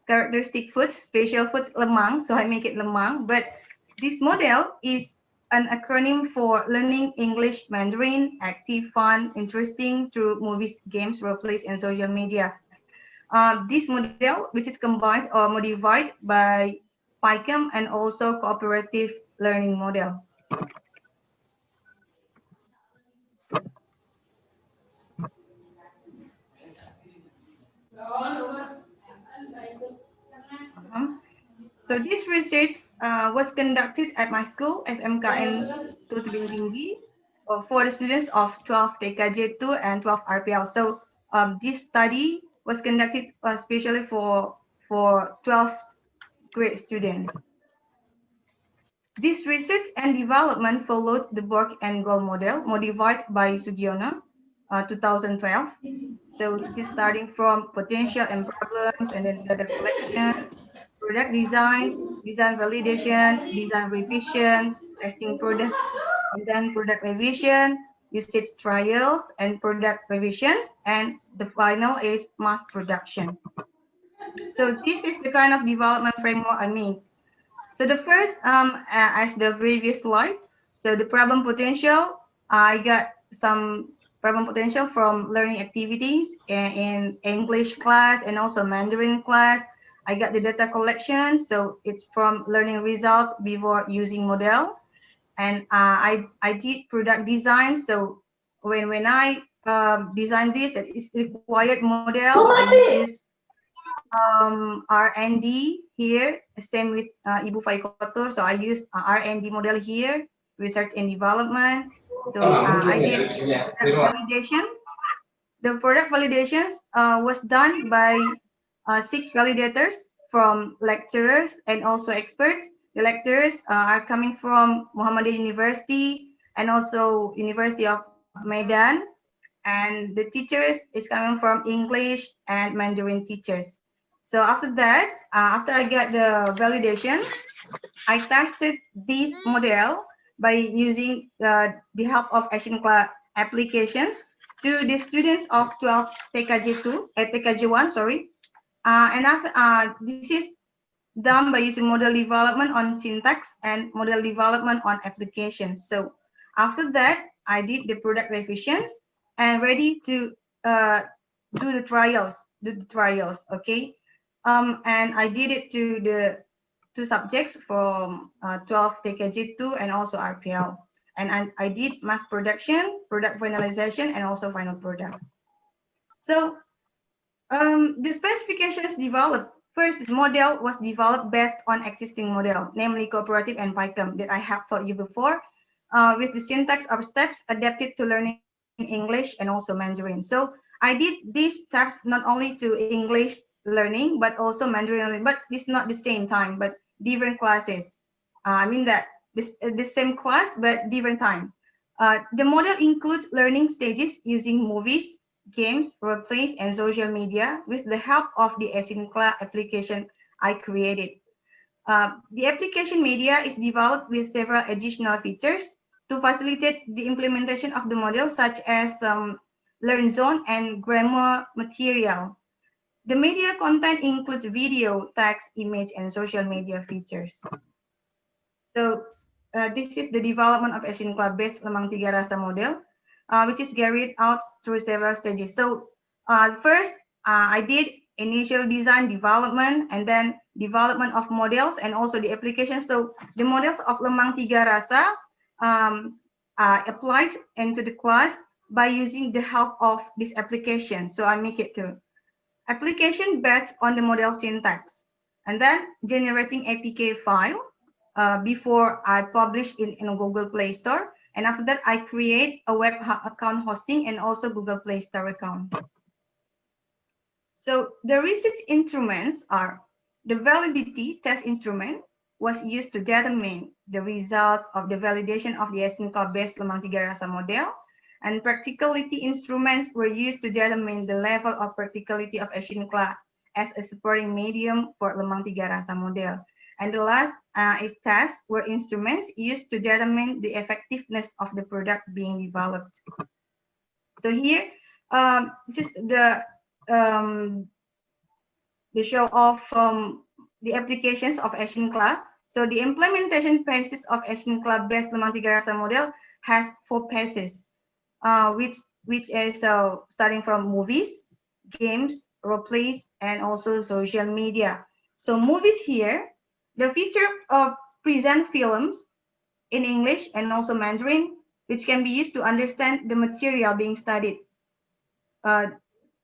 characteristic foods, special foods Lemang, so I make it Lemang. But this model is an acronym for learning English Mandarin, active, fun, interesting through movies, games, role plays, and social media. This model, which is combined or modified by PyChem and also cooperative learning model. So this research was conducted at my school, SMKN Tebing Tinggi, for the students of 12 TKJ2 and 12 RPL. So this study was conducted especially for 12th grade students. This research and development followed the Borg and Goal model modified by Sugiono, 2012. So it is starting from potential and problems, and then data collection, product design, design validation, design revision, testing product, and then product revision, usage trials, and product revisions, and the final is mass production. So this is the kind of development framework I made. So the first, as the previous slide, so the problem potential, I got some problem potential from learning activities in English class and also Mandarin class. I got the data collection, so it's from learning results before using model. And I did product design, so when I designed this, that is required model, I use R&D here, same with Ibu Faikotur. So I use R&D model here, research and development. So I did product validation. The product validations was done by 6 validators from lecturers and also experts. The lecturers are coming from Muhammadiyah University and also University of Medan. And the teachers is coming from English and Mandarin teachers. So after that, after I got the validation, I tested this model by using the help of Asian Club applications to the students of 12 TKJ2, TKJ1, sorry. And after this is done by using model development on syntax and model development on applications. So after that, I did the product revisions and ready to do the trials, okay? And I did it to the 2 subjects from 12 TKJ2 and also RPL. And I did mass production, product finalization, and also final product. So the specifications developed. First, model was developed based on existing model, namely cooperative and PyChem that I have taught you before, with the syntax of steps adapted to learning English and also Mandarin. So I did these steps not only to English learning, but also Mandarin learning, but it's not the same time, but different classes. I mean that the same class, but different time. The model includes learning stages using movies, games, role plays, and social media with the help of the Asian Club application I created. The application media is developed with several additional features to to facilitate the implementation of the model, such as Learn Zone and grammar material. The media content includes video, text, image, and social media features. So this is the development of Asian Club-based Lemang Tiga Rasa model, which is carried out through several stages. So first, I did initial design development, and then development of models and also the application. So the models of Lemang Tiga Rasa applied into the class by using the help of this application. So I make it to application based on the model syntax, and then generating APK file before I publish in Google Play Store. And after that, I create a web account hosting and also Google Play Store account. So the research instruments are the validity test instrument was used to determine the results of the validation of the Asian Club-based Lemang Tiga Rasa model, and practicality instruments were used to determine the level of practicality of Asian Club as a supporting medium for Lemang Tiga Rasa model. And the last is tests were instruments used to determine the effectiveness of the product being developed. So here, this is the show of the applications of Asian Club. So the implementation phases of Asian Club-based Lemang Tiga Rasa model has 4 phases, which is starting from movies, games, role plays, and also social media. So movies here, the feature of present films in English and also Mandarin, which can be used to understand the material being studied.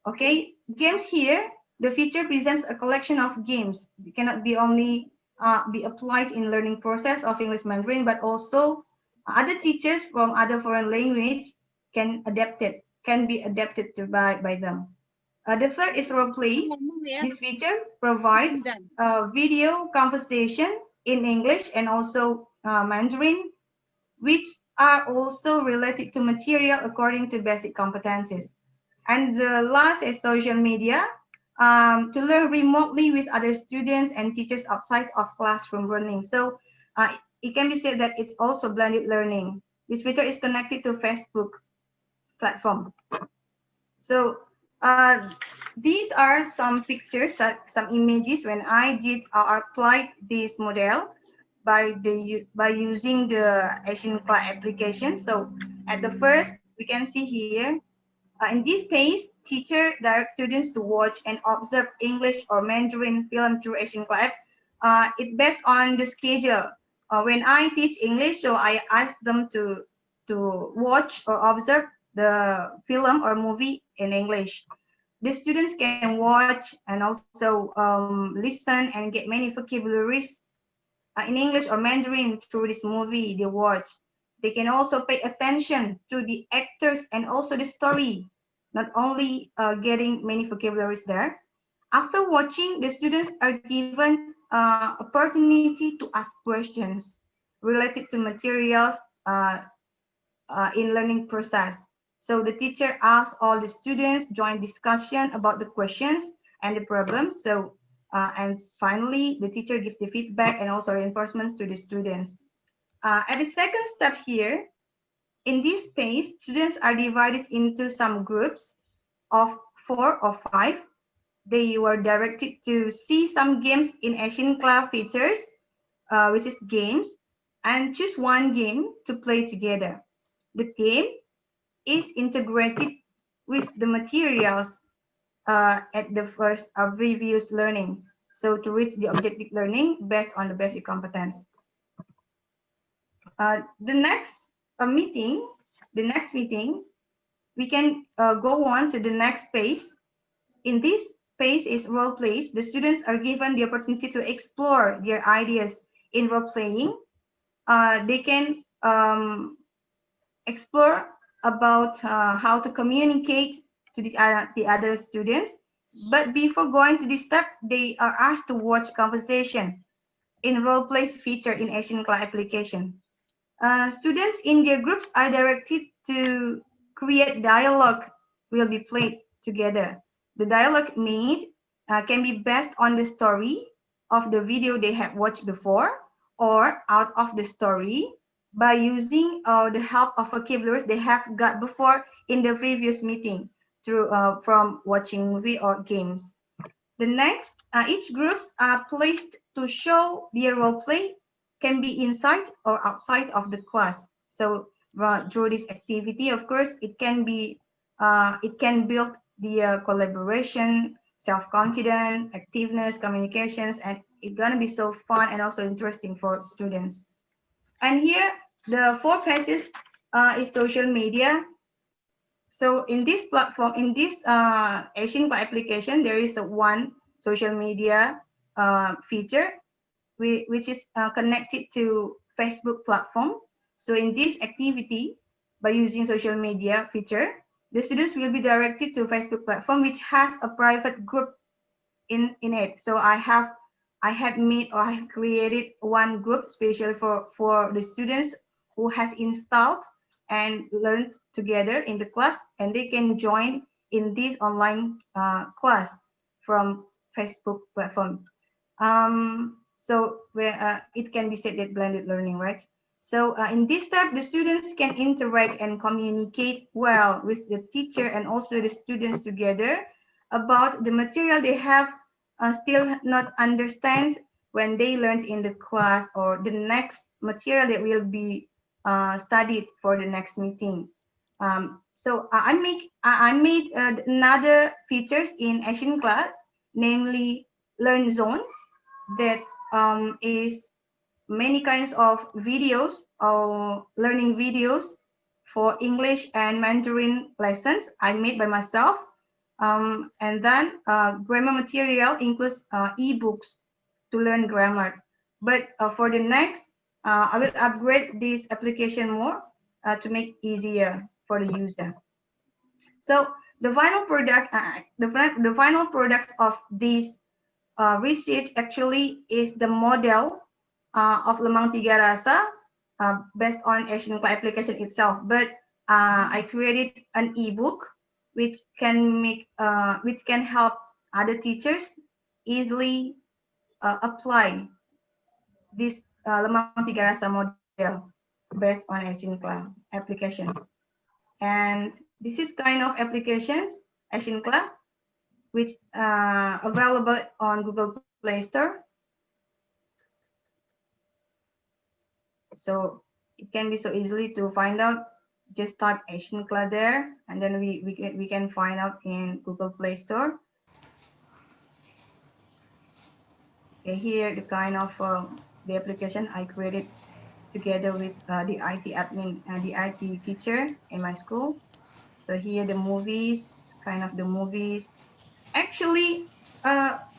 Okay, games here, the feature presents a collection of games. It cannot be only be applied in learning process of English Mandarin, but also other teachers from other foreign language can be adapted to by them. The third is role plays. This feature provides video conversation in English and also Mandarin, which are also related to material according to basic competencies. And the last is social media, to learn remotely with other students and teachers outside of classroom learning. So it can be said that it's also blended learning. This feature is connected to Facebook platform. So these are some pictures, some images when I did applied this model by using the Asian Club application. So at the first, we can see here, in this page, teacher direct students to watch and observe English or Mandarin film through Asian Club. It based on the schedule. When I teach English, so I ask them to watch or observe the film or movie in English. The students can watch and also listen and get many vocabularies in English or Mandarin through this movie they watch. They can also pay attention to the actors and also the story, not only getting many vocabularies there. After watching, the students are given opportunity to ask questions related to materials in learning process. So the teacher asks all the students, join discussion about the questions and the problems. So, and finally, the teacher gives the feedback and also reinforcements to the students. At the second step here, in this phase, students are divided into some groups of 4 or 5. They were directed to see some games in Asian Club features, which is games, and choose one game to play together. The game is integrated with the materials at the first of reviews learning. So to reach the objective learning based on the basic competence. The next meeting, we can go on to the next page. In this page is role plays. The students are given the opportunity to explore their ideas in role playing. They can explore about how to communicate to the other students. But before going to this step, they are asked to watch conversation in role plays feature in Asian Club application. Students in their groups are directed to create dialogue will be played together. The dialogue made can be based on the story of the video they have watched before, or out of the story by using the help of vocabularies they have got before in the previous meeting through from watching movie or games. The next, each groups are placed to show their role play can be inside or outside of the class. So through this activity, of course, it can build the collaboration, self-confidence, activeness, communications, and it's gonna be so fun and also interesting for students. And here, the 4 phases is social media. So in this platform, in this Asian Class application, there is one social media feature which is connected to Facebook platform. So in this activity, by using social media feature, the students will be directed to Facebook platform, which has a private group in it. So I have made or I have created one group special for the students who has installed and learned together in the class, and they can join in this online class from Facebook platform. So where it can be said that blended learning, right? So in this step, the students can interact and communicate well with the teacher and also the students together about the material they have still not understand when they learn in the class or the next material that will be studied for the next meeting. So I made another features in Asian Class, namely Learn Zone, that is many kinds of videos or learning videos for English and Mandarin lessons I made by myself. And then grammar material includes ebooks to learn grammar. But for the next, I will upgrade this application more to make easier for the user. So the final product, the final product of this research actually is the model of Lemang Tiga Rasa based on Asian Class application itself. But I created an ebook which can help other teachers easily apply this Lemang Tiga Rasa model based on Asian Class application. And this is kind of applications, Asian Class, which available on Google Play Store. So it can be so easily to find out. Just type Asian Class there, and then we can find out in Google Play Store. Okay, here the kind of the application I created together with the IT admin and the IT teacher in my school. So here the movies, kind of the movies. Actually,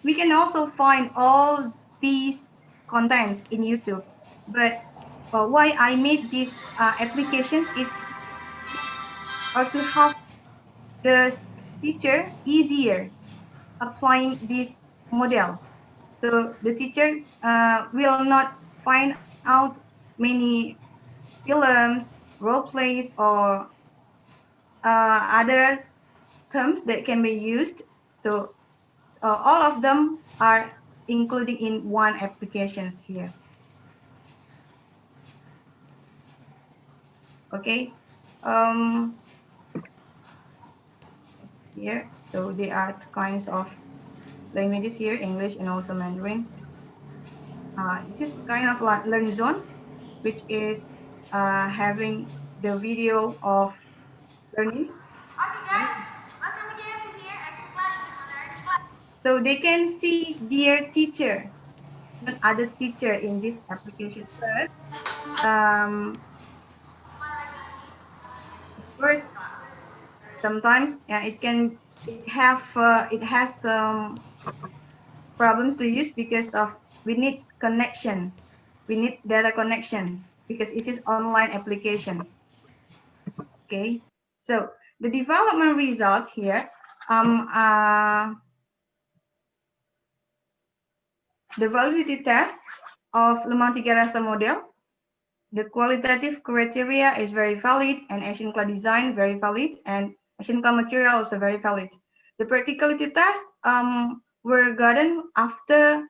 we can also find all these contents in YouTube. But why I made these applications is or to help the teacher easier applying this model. So the teacher will not find out many films, role plays, or other terms that can be used. So all of them are included in one applications here. Okay. Here, so there are kinds of languages here, English and also Mandarin. This is kind of like Learn Zone, which is having the video of learning. Right? So they can see their teacher, not other teacher in this application. But first, sometimes it has some problems to use because of we need connection. We need data connection because it is online application. Okay, so the development results here, the validity test of Lemang Tiga Rasa model, the qualitative criteria is very valid, and Asian Class design very valid, and Asian Class material also very valid. The practicality test were gotten after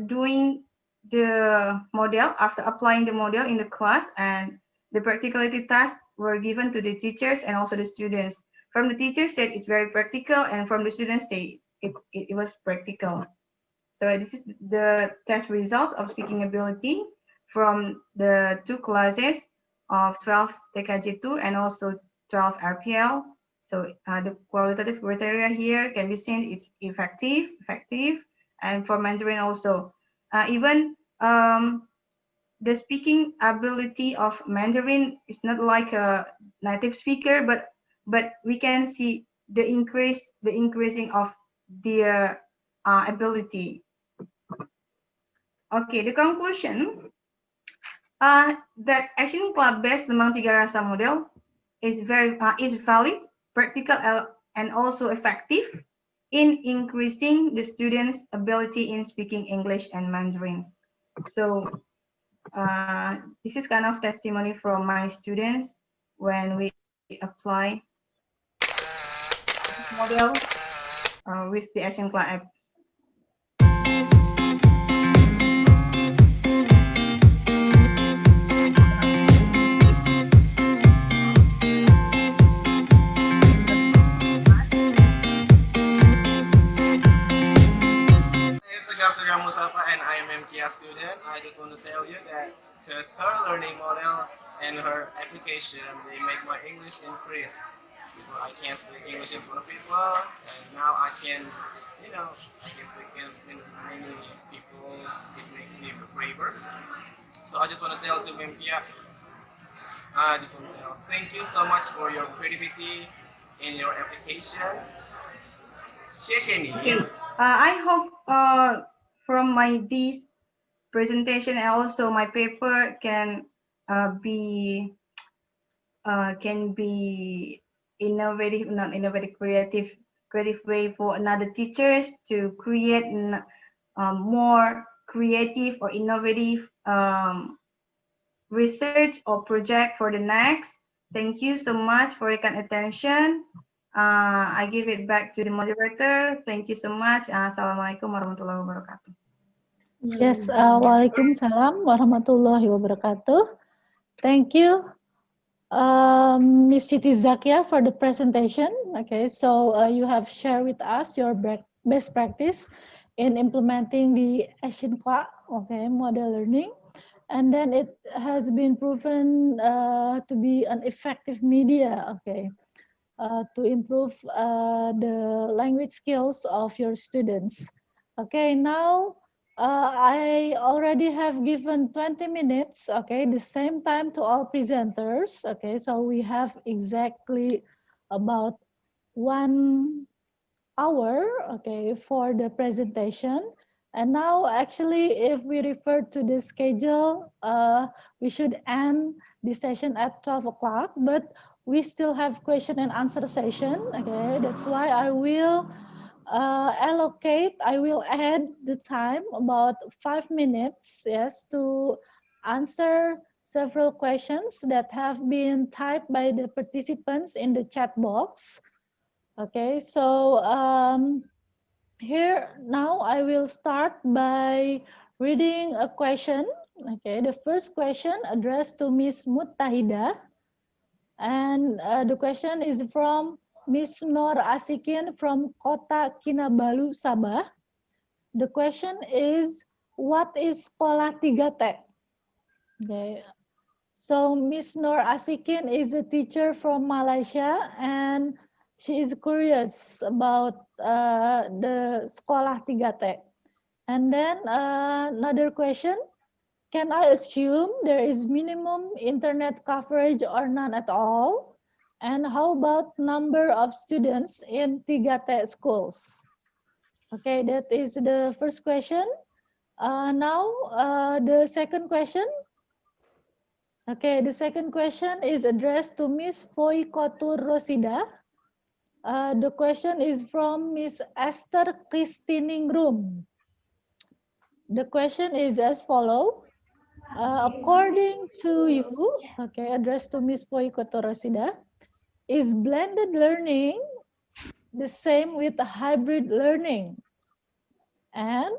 doing the model, after applying the model in the class, and the practicality tasks were given to the teachers and also the students. From the teachers said it's very practical, and from the students say it was practical. So this is the test results of speaking ability from the 2 classes of 12 TKJ2 and also 12 RPL. So the qualitative criteria here can be seen, it's effective, and for Mandarin also. Even the speaking ability of Mandarin is not like a native speaker, but we can see the increasing of their ability. Okay, the conclusion that action club-based Lemang Tiga Rasa model is valid, practical, and also effective in increasing the students' ability in speaking English and Mandarin. So this is kind of testimony from my students when we apply model with the action club app. And I am MKA student. I just want to tell you that because her learning model and her application, they make my English increase. Before I can't speak English in front of people, and now I can, I can speak in many people. It makes me braver. So I just want to tell to MKA, I just want to tell, thank you so much for your creativity in your application. 谢谢你. I hope from this presentation and also my paper can be innovative, not innovative, creative way for another teachers to create more creative or innovative research or project for the next. Thank you so much for your kind attention. I give it back to the moderator. Thank you so much. Assalamualaikum warahmatullahi wabarakatuh. Yes, Waalaikumsalam warahmatullahi wabarakatuh. Thank you, Ms. Siti Zakia, for the presentation. Okay, so you have shared with us your best practice in implementing the Asian Club, okay, model learning. And then it has been proven to be an effective media, okay, to improve the language skills of your students. Okay, now I already have given 20 minutes, okay, the same time to all presenters. Okay, so we have exactly about 1 hour, okay, for the presentation. And now actually, if we refer to the schedule, we should end the session at 12 o'clock, but we still have question and answer session, okay? That's why I will I will add the time about 5 minutes, yes, to answer several questions that have been typed by the participants in the chat box. Okay, so here now I will start by reading a question. Okay, the first question addressed to Ms. Muttahida. And the question is from Ms. Nur Asikin from Kota Kinabalu, Sabah. The question is, what is Sekolah 3T? Okay. So Ms. Nur Asikin is a teacher from Malaysia, and she is curious about the Sekolah 3T. And then another question, can I assume there is minimum internet coverage or none at all? And how about number of students in 3T schools? Okay, that is the first question. Now the second question. Okay, the second question is addressed to Ms. Foy Kotur Rosida. The question is from Ms. Esther Kristiningrum. The question is as follows. According to you, okay, addressed to Ms. Foy Kotur Rosida, is blended learning the same with hybrid learning? And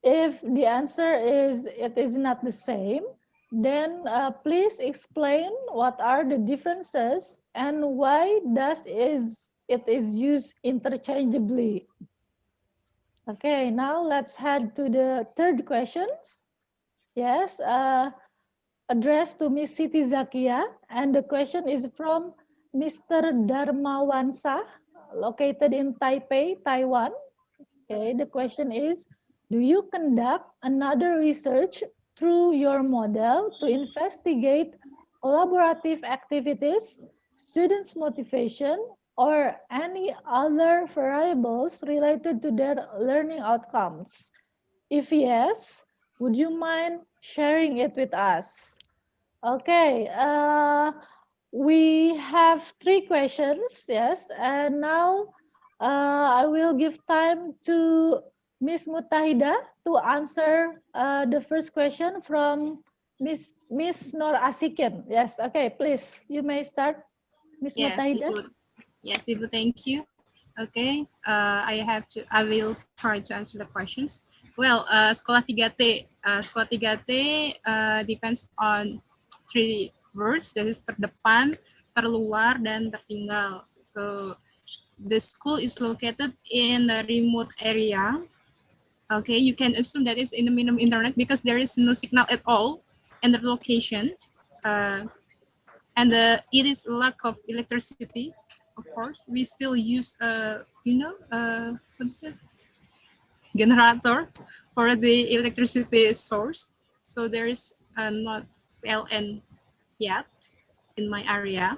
If the answer is it is not the same, then please explain what are the differences and why it is used interchangeably. Okay, now let's head to the third questions. Yes, addressed to Miss Siti Zakia, and the question is from Mr. Dharmawansa, located in Taipei, Taiwan. Okay, the question is, do you conduct another research through your model to investigate collaborative activities, students' motivation, or any other variables related to their learning outcomes? If yes, would you mind sharing it with us? Okay, we have 3 questions, yes, and now I will give time to Miss Mutahida to answer the first question from Miss Nur Asikin. Yes, okay, please, you may start, Miss Yes, Mutahida. Ibu. Yes, Ibu, thank you. Okay, I will try to answer the questions. Well, Sekolah 3T, Sekolah 3T depends on 3 words, that is terdepan, terluar, dan tertinggal. So, the school is located in the remote area. Okay, you can assume that it's in the minimum internet because there is no signal at all in the location. And it is lack of electricity. Of course, we still use what's it? Generator for the electricity source. So there is not PLN yet in my area,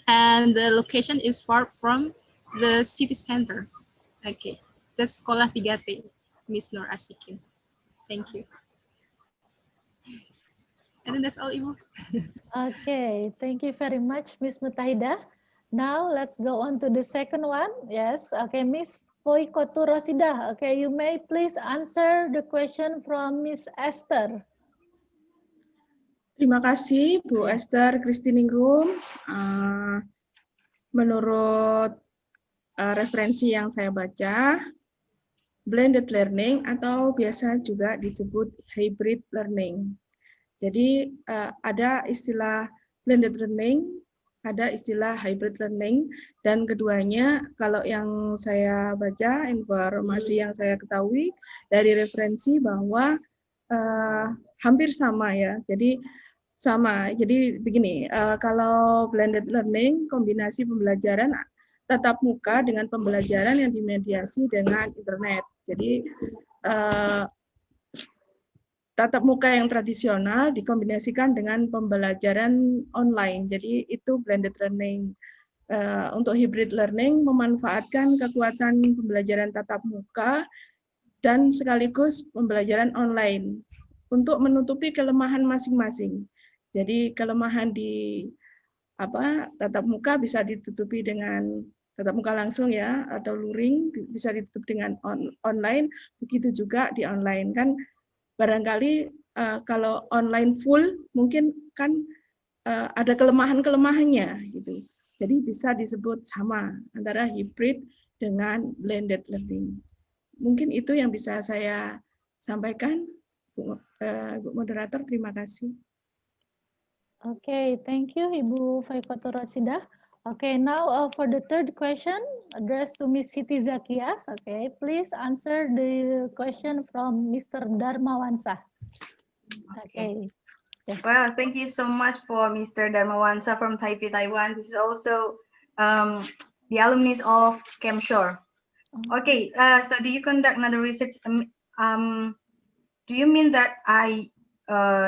and the location is far from the city center. Okay, that's Sekolah 3T, Miss Nur Asikin. Thank you. And then that's all, Ibu. Okay, thank you very much, Miss Mutahida. Now let's go on to the second one. Yes, okay, Miss Foikotu Rosida. Okay, you may please answer the question from Miss Esther. Terima kasih Bu Esther Kristiningrum. Menurut referensi yang saya baca, blended learning atau biasa juga disebut hybrid learning. Jadi ada istilah blended learning, ada istilah hybrid learning, dan keduanya kalau yang saya baca, informasi yang saya ketahui dari referensi bahwa hampir sama ya. Jadi sama. Jadi begini, kalau blended learning kombinasi pembelajaran tatap muka dengan pembelajaran yang dimediasi dengan internet. Jadi tatap muka yang tradisional dikombinasikan dengan pembelajaran online. Jadi itu blended learning. Untuk hybrid learning memanfaatkan kekuatan pembelajaran tatap muka dan sekaligus pembelajaran online untuk menutupi kelemahan masing-masing. Jadi kelemahan di tatap muka bisa ditutupi dengan tatap muka langsung ya, atau luring bisa ditutup dengan online. Begitu juga di online kan. Barangkali kalau online full mungkin kan ada kelemahan-kelemahannya gitu. Jadi bisa disebut sama antara hybrid dengan blended learning. Mungkin itu yang bisa saya sampaikan, Bu Moderator. Terima kasih. Okay, thank you, Ibu Foikotu Rosida. Okay, now for the third question addressed to Miss Siti Zakia. Okay, please answer the question from Mr. Dharmawansa. Okay. Yes. Well, thank you so much for Mr. Dharmawansa from Taipei, Taiwan. This is also the alumnus of CamShore. Okay, so do you conduct another research? Do you mean that I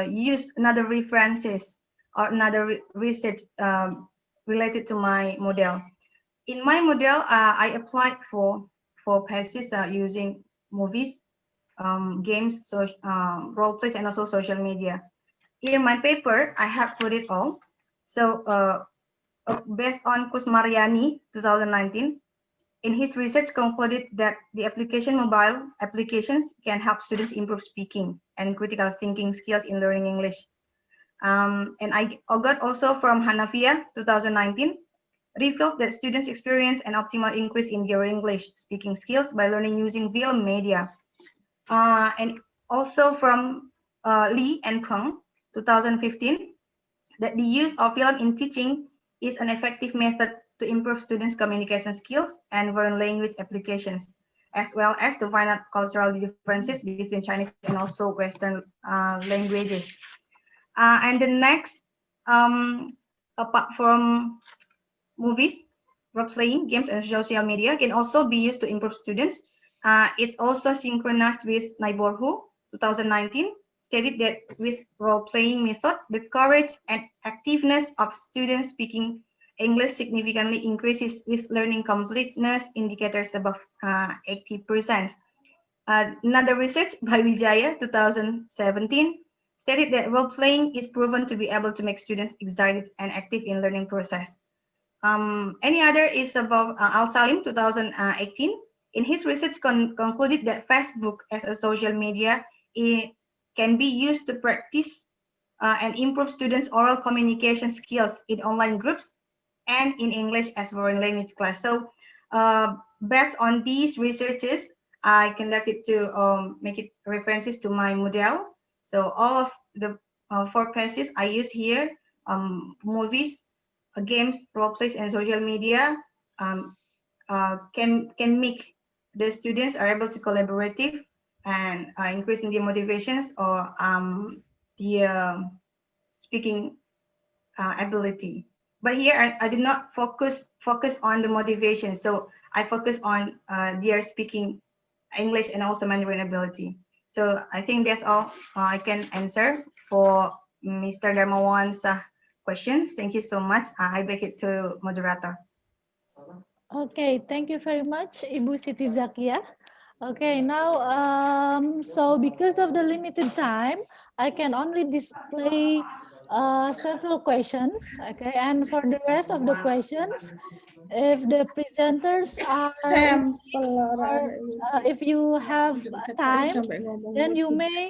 use another references or another research related to my model? In my model, I applied for passes using movies, games, so role plays, and also social media. In my paper, I have put it all. So based on Kusmaryani 2019, in his research concluded that the mobile applications can help students improve speaking and critical thinking skills in learning English. And I got also from Hanafia 2019, revealed that students experience an optimal increase in their English speaking skills by learning using film media. and also from Lee and Kung, 2015, that the use of film in teaching is an effective method to improve students' communication skills and foreign language applications, as well as to find out cultural differences between Chinese and also Western languages. And the next, apart from movies, role-playing, games, and social media can also be used to improve students. It's also synchronized with Neighborhood 2019, stated that with role-playing method, the courage and activeness of students speaking English significantly increases with learning completeness indicators above 80%. Another research by Wijaya 2017 stated that role-playing is proven to be able to make students excited and active in learning process. Any other is about Al Salim 2018. In his research concluded that Facebook as a social media can be used to practice and improve students' oral communication skills in online groups and in English as foreign language class. So based on these researches, I conducted to make it references to my model. So all of the 4 pieces I use here, movies, games, role plays, and social media can make the students are able to collaborative and increasing their motivations or the speaking ability. But here I did not focus on the motivation. So I focus on their speaking English and also Mandarin ability. So I think that's all I can answer for Mr. Darmawan's questions. Thank you so much. I back it to moderator. Okay, thank you very much, Ibu Siti Zakia. Okay, now, so because of the limited time, I can only display several questions, okay? And for the rest of the questions, if the presenters are, if you have time, then you may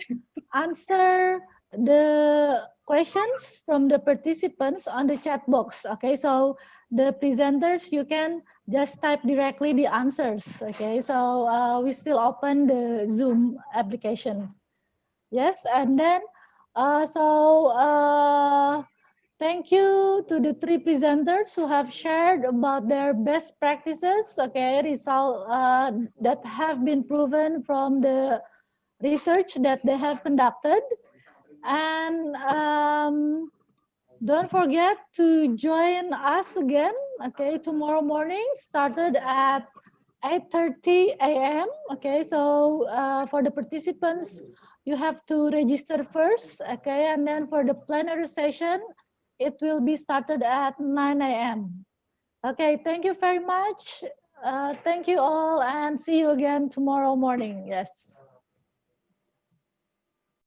answer the questions from the participants on the chat box, okay? So the presenters, you can just type directly the answers, okay? So we still open the Zoom application. Yes, and then, thank you to the 3 presenters who have shared about their best practices, okay, result that have been proven from the research that they have conducted. And don't forget to join us again, okay, tomorrow morning, started at 8:30 a.m. Okay, so for the participants, you have to register first, okay, and then for the plenary session, it will be started at 9 a.m. Okay, thank you very much. Thank you all and see you again tomorrow morning. Yes.